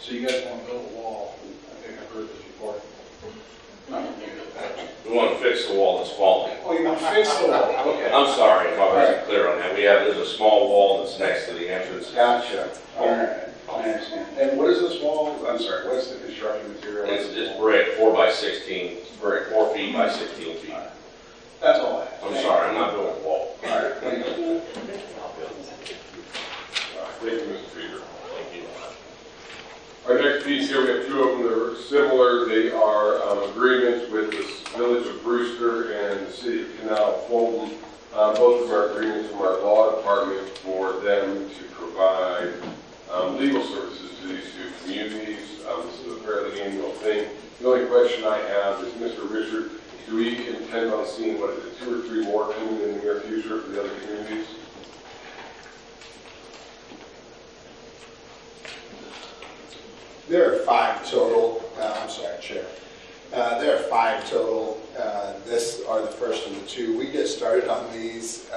So you guys want to build a wall? I think I've heard this before. We want to fix the wall that's falling. Oh, you want to fix the wall? Okay. I'm sorry if I wasn't clear on that. There's a small wall that's next to the entrance. Gotcha. All right. I understand. And what is this wall? I'm sorry, what's the construction material? It's brick, 4 by 16, brick, 4 feet by 16 feet. That's all I have. I'm sorry, I'm not building a wall. All right, thank you. Thank you, Mr. Peter. Thank you. Our next piece here, we have two of them that are similar. They are agreements with the Village of Brewster and the City of Canal Fulton. Both of them are agreements from our law department for them to provide legal services to these two communities. This is a fairly annual thing. The only question I have is, Mr. Richard, do we intend on seeing, 2 or 3 more coming in the near future for the other communities? There are 5 total. I'm sorry, Chair. There are 5 total. This are the first of the 2. We get started on these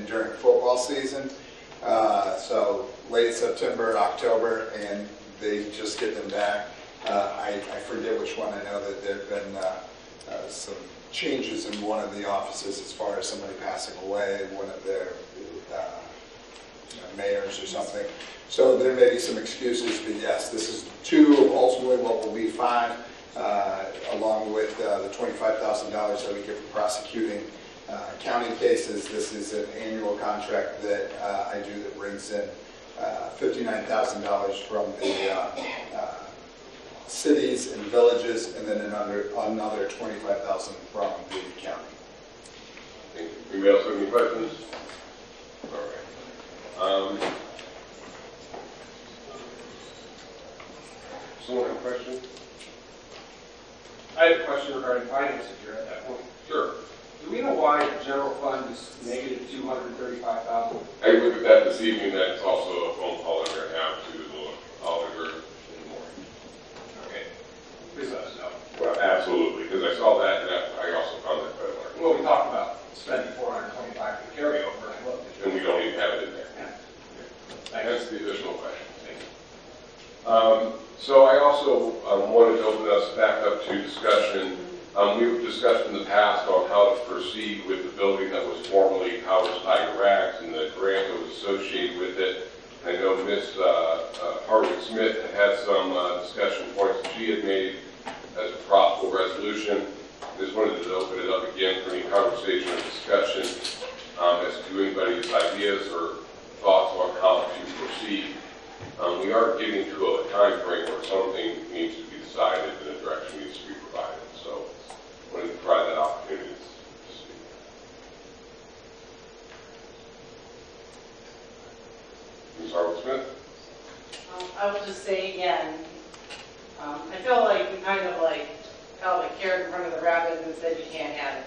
during football season. So late September, October, and they just get them back. I forget which one. I know that there have been some changes in one of the offices as far as somebody passing away. One of their mayors or something. So there may be some excuses, but yes, this is 2 of ultimately what will be 5, along with the $25,000 that we get for prosecuting county cases. This is an annual contract that I do that brings in $59,000 from the cities and villages, and then another $25,000 from the county. Thank you. Anybody else have any questions? All right. Someone have a question? I have a question regarding finance if you're at that point. Sure. Do we know why the general fund is negative $235,000? I looked at that this evening. That's also a phone call I'm going to have to the auditor in the morning. Okay. Please let us know. Well, absolutely, because I saw that and I also found that quite large. Well, we talked about spending $425 for the carryover, and I looked at And we don't even have it in there. Yeah. That's the additional question. Thank you. So I also wanted to open us back up to discussion. We've discussed in the past on how to proceed with the building that was formerly Powers Tiger Rags and the grant that was associated with it. I know Ms. Harvey-Smith had some discussion points that she had made as a possible resolution. Just wanted to open it up again for any conversation or discussion as to anybody's ideas or thoughts on how to proceed. We are getting to a time frame where something needs to be decided and a direction needs to be provided. So I wanted to provide that opportunity to speak. Ms. Harvey-Smith? I will just say again, I feel like we kind of held a carrot in front of the rabbit and said you can't have it.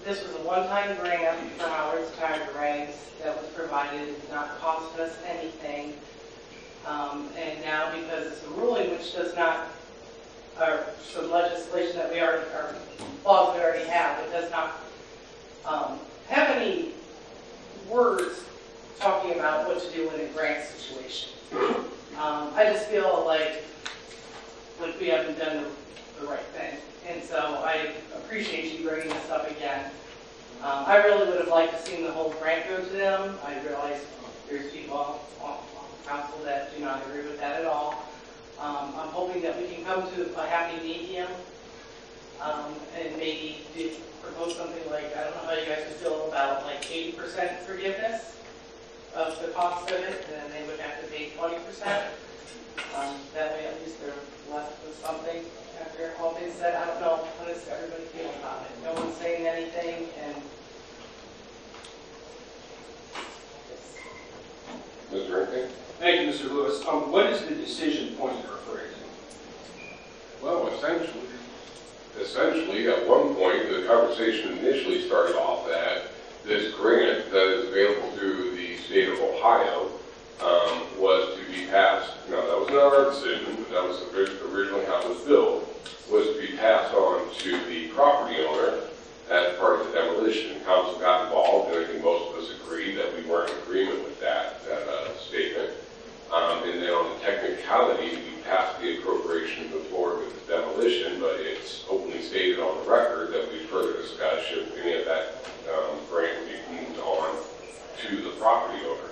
This was a one-time grant for Howard's Tiger Rags that was provided. It did not cost us anything. And now because it's a ruling which does not, or some legislation that we already, or laws we already have, it does not have any words talking about what to do in a grant situation. I just feel like we haven't done the right thing. And so I appreciate you bringing this up again. I really would have liked to see the whole grant go to them. I realize there's people on council that do not agree with that at all. I'm hoping that we can come to a happy medium and maybe propose something like, I don't know how you guys would feel about like 80% forgiveness of the cost of it, and then they would have to pay 20%. That way at least they're left with something after all been said. I don't know, how does everybody feel about it? No one's saying anything, and Mr. Rinkin? Thank you, Mr. Lewis. What is the decision point you're referring to? Well, essentially, at one point, the conversation initially started off that this grant that is available through the state of Ohio was to be passed. Now, that was not our decision, but that was originally how it was billed, was to be passed on to the property owner as part of the demolition. Council got involved, and I think most of us agreed that we weren't in agreement with that statement. And then on the technicality, we passed the appropriation to move forward with the demolition, but it's openly stated on the record that we further discuss if any of that grant would be moved on to the property owner.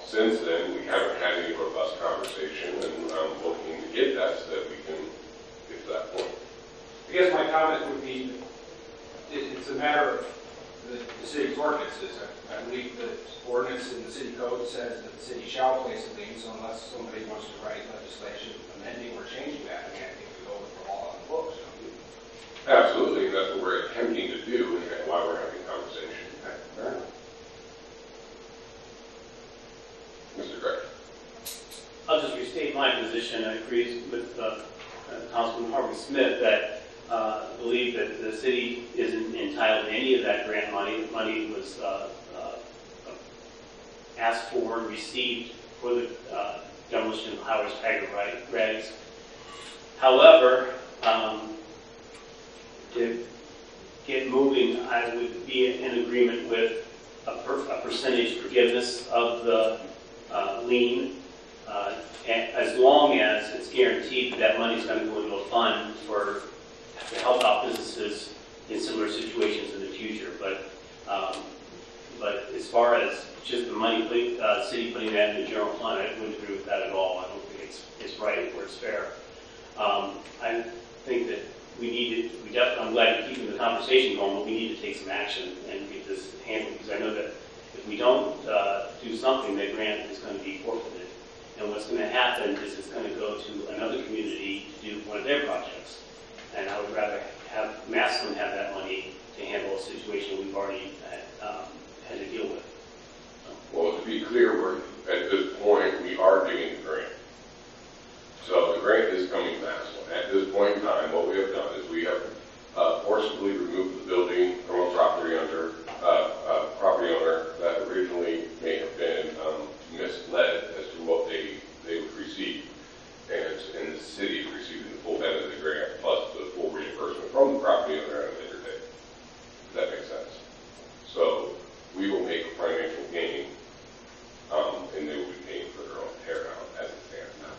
Since then, we haven't had any robust conversation, and I'm looking to get that so that we can get to that point. I guess my comment would be it's a matter of the city's ordinances. I believe the ordinance in the city code says that the city shall place a lien, so unless somebody wants to write legislation amending or changing that, I think we go with the law on the books. Absolutely, and that's what we're attempting to do, and that's why we're having a conversation. Fair enough. Mr. Gregg? I'll just restate my position. I agree with Councilman Harvey-Smith that believe that the city isn't entitled to any of that grant money. The money was asked for and received for the demolition of Howard's Tiger Rags. However, to get moving, I would be in agreement with a percentage forgiveness of the lien, as long as it's guaranteed that that money is going to go into a fund to help out businesses in similar situations in the future. But but as far as just the money, city putting that in the general fund, I wouldn't agree with that at all. I don't think it's right or it's fair. I think that I'm glad you're keeping the conversation going, but we need to take some action and get this handled, because I know that if we don't do something, the grant is going to be forfeited. And what's going to happen is it's going to go to another community to do one of their projects. And I would rather have Massillon have that money to handle a situation we've already had to deal with. Well, to be clear, at this point, we are doing the grant. So the grant is coming to Massillon. At this point in time, what we have done is we have forcibly removed the building from a property owner that originally may have been misled as to what they would receive. And the city is receiving the full benefit of the grant plus the full reimbursement from the property owner at a later date. Does that make sense? So we will make a financial gain, and they will be paying for their own tear down as it stands now.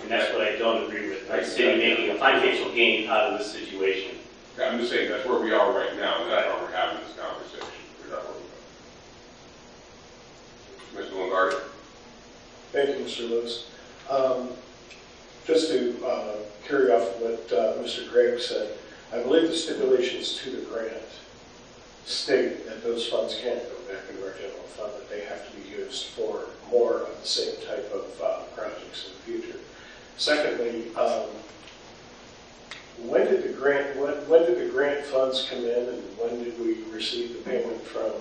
And that's what I don't agree with, the city making a financial gain out of this situation. Yeah, I'm just saying that's where we are right now, and that's why we're having this conversation. Mr. Lombardi? Thank you, Mr. Lewis. Just to carry off what Mr. Gregg said, I believe the stipulations to the grant state that those funds can't go back into our general fund, that they have to be used for more of the same type of projects in the future. Secondly, when did the grant funds come in, and when did we receive the payment from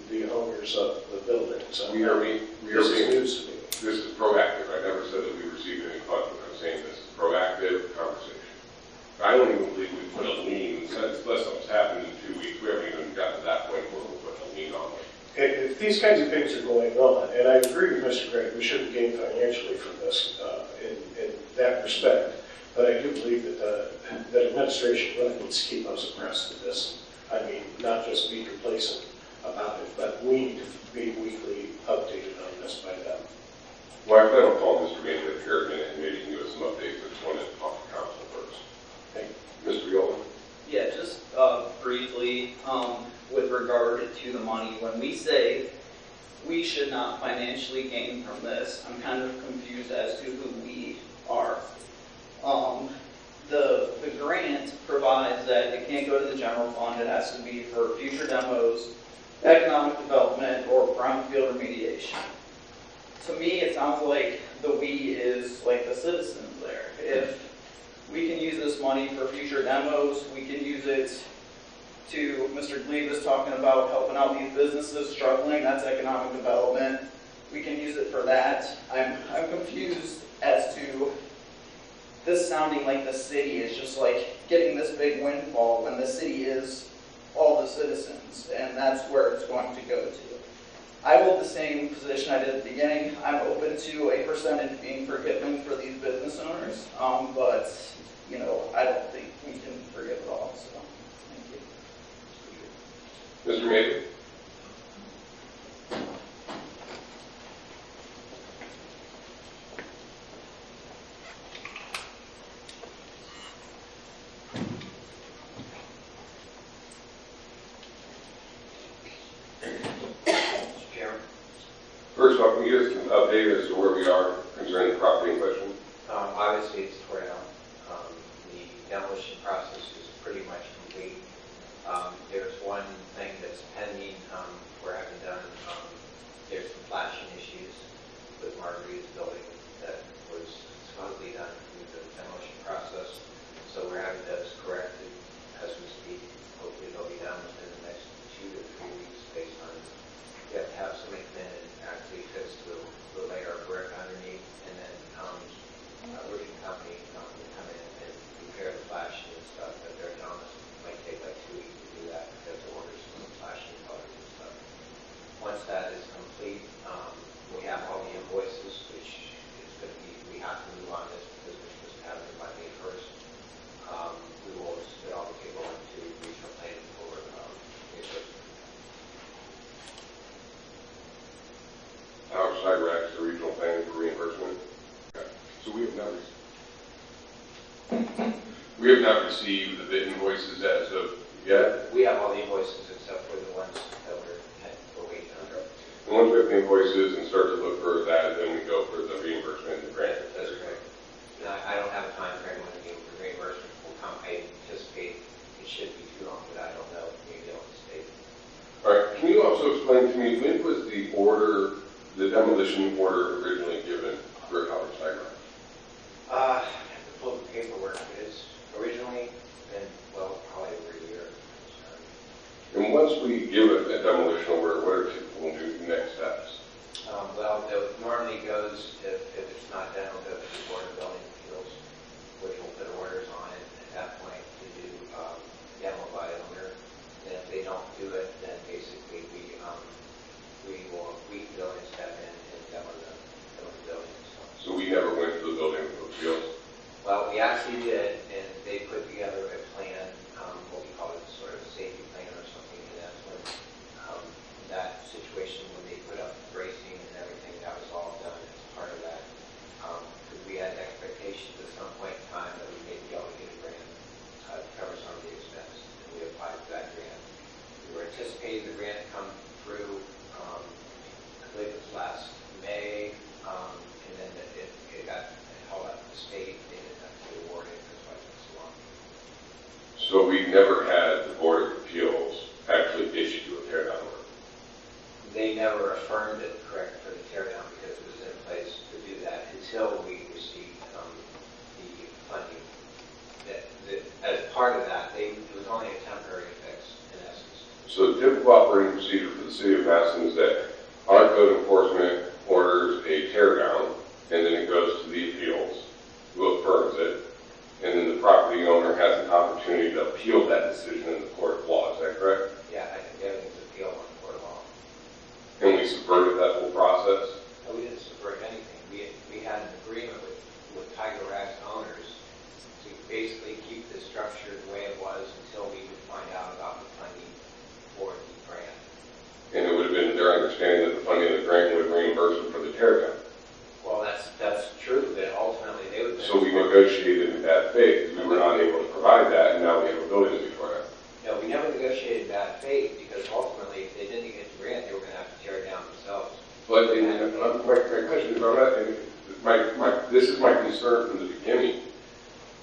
the owners of the buildings? This is news to me. This is proactive. I never said that we received any funding. I'm saying this is proactive conversation. I don't even believe we put a lien, unless something's happened in 2 weeks. We haven't even gotten to that point where we're putting a lien on it. If these kinds of things are going on, and I agree with Mr. Gregg, we shouldn't gain financially from this in that respect, but I do believe that the administration really needs to keep us abreast of this. I mean, not just be complacent about it, but we need to be weekly updated on this by them. Well, I plan on calling Mr. Maynard here in a minute, and maybe he can give us some updates. I just wanted to talk to council first. Thank you. Mr. Yolen? Yeah, just briefly, with regard to the money, when we say we should not financially gain from this, I'm kind of confused as to who we are. The grant provides that it can't go to the general fund, it has to be for future demos, economic development, or brownfield remediation. To me, it sounds like the we is like the citizens there. If we can use this money for future demos, we can use it to, Mr. Glebe is talking about helping out these businesses struggling, that's economic development. We can use it for that. I'm confused as to this sounding like the city is just like getting this big windfall when the city is all the citizens, and that's where it's going to go to. I hold the same position I did at the beginning. I'm open to a percentage being forgiven for these business owners, but you know, I don't think we can forgive it all. So, thank you. Mr. Maynard? First off, can you give us an update as to where we are concerning the property in question? Obviously, it's torn down. The demolition process is pretty much complete. There's one thing that's pending. We're having done. There's some flashing issues with Marguerite's building that was supposedly done through the demolition process. So we're having those corrected as we speak. Hopefully, they'll be done within the next 2 to 3 weeks, based on we have to have somebody come in and actually fix the layer of brick underneath, and then a roofing company will come in and repair the flashing and stuff that they're telling us might take like 2 weeks to do that because the orders some flashing colors and stuff. Once that is complete, we have all the invoices, which is going to be, we have to move on this because we're supposed to have it by May 1st. We will submit all the paperwork to regional planning for reimbursement. Outside racks, the regional planning for reimbursement. Okay. So we have not received the invoices as of yet. We have all the invoices except for the ones that were And once we have the invoices and start to look for that, then we go for the reimbursement and the grant. That's correct. And I don't have a time frame when the reimbursement will come. I anticipate it should be too long, but I don't know. Maybe they'll state. All right, can you also explain to me, when was the order, the demolition order originally given for Howard Tiger? I have to pull the paperwork. It is originally been, well, probably over a year. And once we give a demolition order, what are typical next steps? Well, it normally goes, if it's not done, it'll go to the Board of Building Appeals, which will put orders on it at that point to do demo by owner. And if they don't do it, then basically we go and step in and demo the building. So we never went to the building appeals? Well, we actually did, and they put together a plan, what we call it sort of a safety plan or something, and that's when that situation, when they put up bracing and everything, that was all done as part of that. Because we had expectations at some point in time that we may be able to get a grant to cover some of the expense, and we applied for that grant. We were anticipating the grant to come through, I believe it was last May, and then it got held up to the state. They didn't actually award it because it took so long. So we never had the Board of Appeals actually issue a tear down order? They never affirmed it correct for the tear down because it was in place to do that until we received the funding. As part of that, it was only a temporary fix in essence. So the typical operating procedure for the city of Massillon is that our code enforcement orders a tear down, and then it goes to the appeals, who affirms it, and then the property owner has an opportunity to appeal that decision in the court of law. Is that correct? Yeah, I think everything's appealed on the court of law. And we subverted that whole process? No, we didn't subvert anything. We had an agreement with Tiger Rag's owners to basically keep the structure the way it was until we could find out about the funding for the grant. And it would have been their understanding that the funding of the grant would reimburse them for the tear down. Well, that's true, but ultimately they would. So we negotiated in bad faith. We were not able to provide that, and now we have a building to be torn down. No, we never negotiated in bad faith because ultimately, if they didn't get the grant, they were going to have to tear it down themselves. But my question is, this is my concern from the beginning,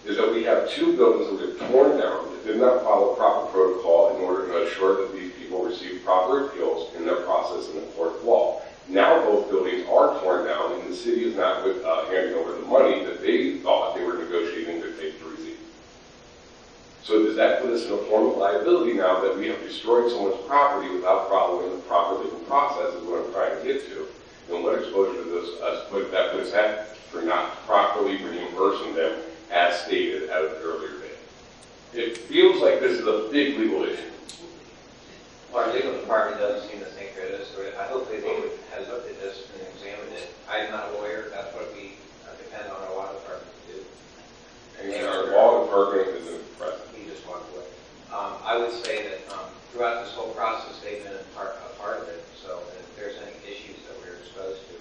is that we have two buildings that we have torn down that did not follow proper protocol in order to assure that these people receive proper appeals in their process in the court of law. Now both buildings are torn down, and the city is not handing over the money that they thought they were negotiating to take to receive. So does that put us in a form of liability now that we have destroyed someone's property without following the proper legal process is what I'm trying to get to? And what exposure does that put us at for not properly reimbursing them as stated at an earlier date? It feels like this is a big legal issue. Our legal department doesn't seem to think there is. I hope they would have looked at this and examined it. I'm not a lawyer. That's what we depend on our law department to do. And our law department isn't present. He just walked away. I would say that throughout this whole process, they've been a part of it. So if there's any issues that we're exposed to.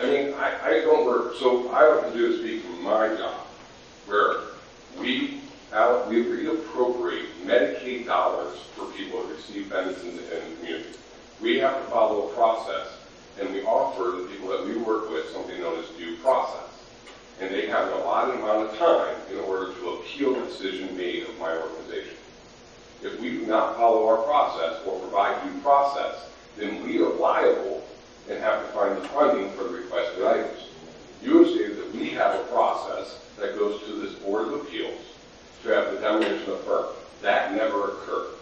I mean, I don't work, so I have to do is speak from my job, where we reappropriate Medicaid dollars for people who receive benefits in the community. We have to follow a process, and we offer the people that we work with something known as due process. And they have an allotted amount of time in order to appeal the decision made of my organization. If we do not follow our process or provide due process, then we are liable and have to find the funding for the requested items. You have stated that we have a process that goes to this Board of Appeals to have the demolition affirmed. That never occurred.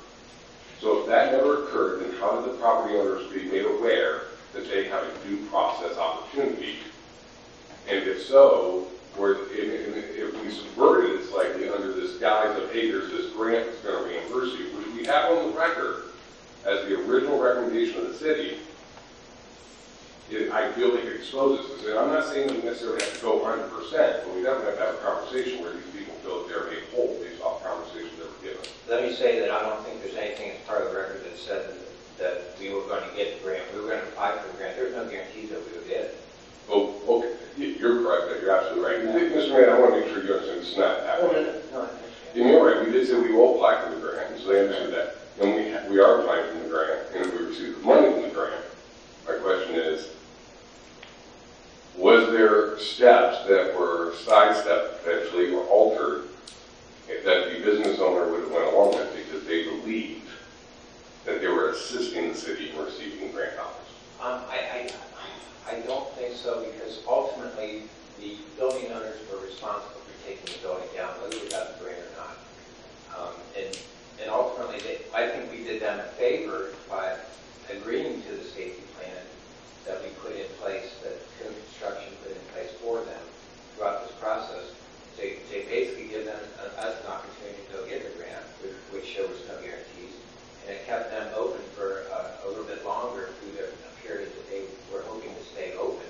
So if that never occurred, then how did the property owners be made aware that they have a due process opportunity? And if so, if we subverted it slightly under this guise of, hey, there's this grant that's going to reimburse you, which we have on the record as the original recommendation of the city, I feel like it exposes us. And I'm not saying we necessarily have to go 100%, but we definitely have to have a conversation where these people feel that they're made whole based off conversations that were given. Let me say that I don't think there's anything as part of the record that said that we were going to get the grant. We were going to apply for the grant. There's no guarantees that we would get it. Oh, okay. You're correct. You're absolutely right. Mr. Mayor, I want to make sure you understand it's not happening. No, And you're right. We did say we will apply for the grant, so they understood that. And we are applying for the grant, and if we receive the money from the grant, my question essentially, or altered, that the business owner would have went along with because they believed that they were assisting the city in receiving grant dollars? I don't think so, because ultimately, the building owners were responsible for taking the building down, whether we got the grant or not. And ultimately, I think we did them a favor by agreeing to the safety plan that we put in place, that construction put in place for them throughout this process, to basically give them us an opportunity to go get the grant, which there was no guarantees, and it kept them open for a little bit longer through the period that they were hoping to stay open.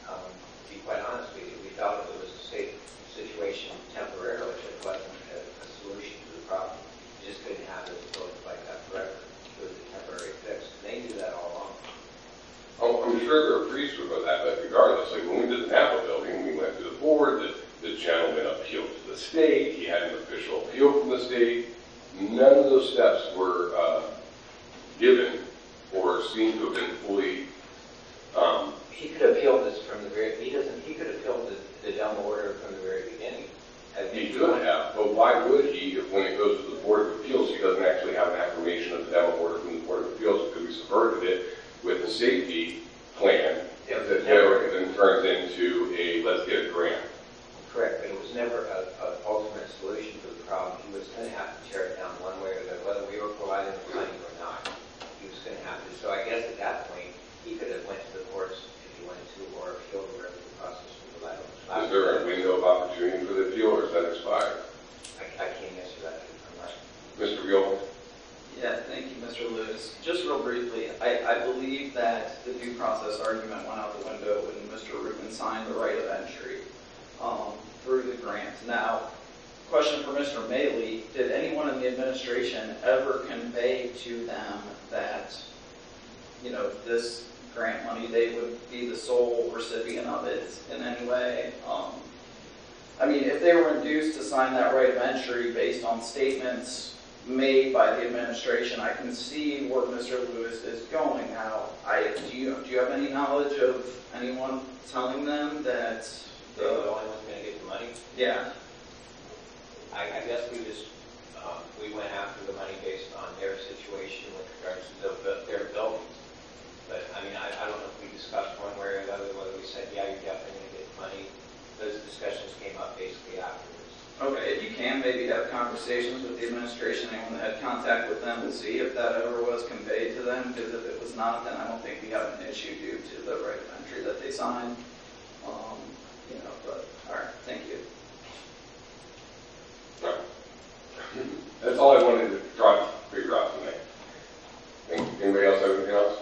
To be quite honest with you, we felt it was a safe situation temporarily, but it wasn't a solution to the problem. You just couldn't have it built like that forever. It was a temporary fix. And they knew that all along. Oh, I'm sure they're appreciative of that, but regardless, like when we did the Napa building, we went to the board, the gentleman appealed to the state, he had an official appeal from the state. None of those steps were given or seemed to have been fully. He could appeal this from the very. He could appeal the demo order from the very beginning. He could have, but why would he if when it goes to the Board of Appeals, he doesn't actually have an affirmation of the demo order from the Board of Appeals because we subverted it with the safety plan that then turns into a let's get a grant. Correct, but it was never an ultimate solution to the problem. He was going to have to tear it down one way or the other, whether we were providing the money or not. He was going to have to. So I guess at that point, he could have went to the courts if he wanted to, or appealed wherever the process would allow. Is there a window of opportunity for the appeal, or is that expired? I can't answer that. I'm not. Mr. Gilman? Yeah, thank you, Mr. Lewis. Just real briefly, I believe that the due process argument went out the window when Mr. Rubin signed the right of entry through the grant. Now, question for Mr. Maley, did anyone in the administration ever convey to them that, you know, this grant money, they would be the sole recipient of it in any way? I mean, if they were induced to sign that right of entry based on statements made by the administration, I can see where Mr. Lewis is going now. Do you have any knowledge of anyone telling them that They were the only ones going to get the money? Yeah. I guess we went after the money based on their situation with regards to their buildings. But I mean, I don't know if we discussed one way or the other, whether we said, yeah, you're definitely going to get the money. Those discussions came up basically afterwards. Okay, if you can, maybe have conversations with the administration, anyone that had contact with them to see if that ever was conveyed to them, because if it was not, then I don't think we have an issue due to the right of entry that they signed. You know, but, all right, thank you. No. That's all I wanted to try to figure out tonight. Anybody else have anything else?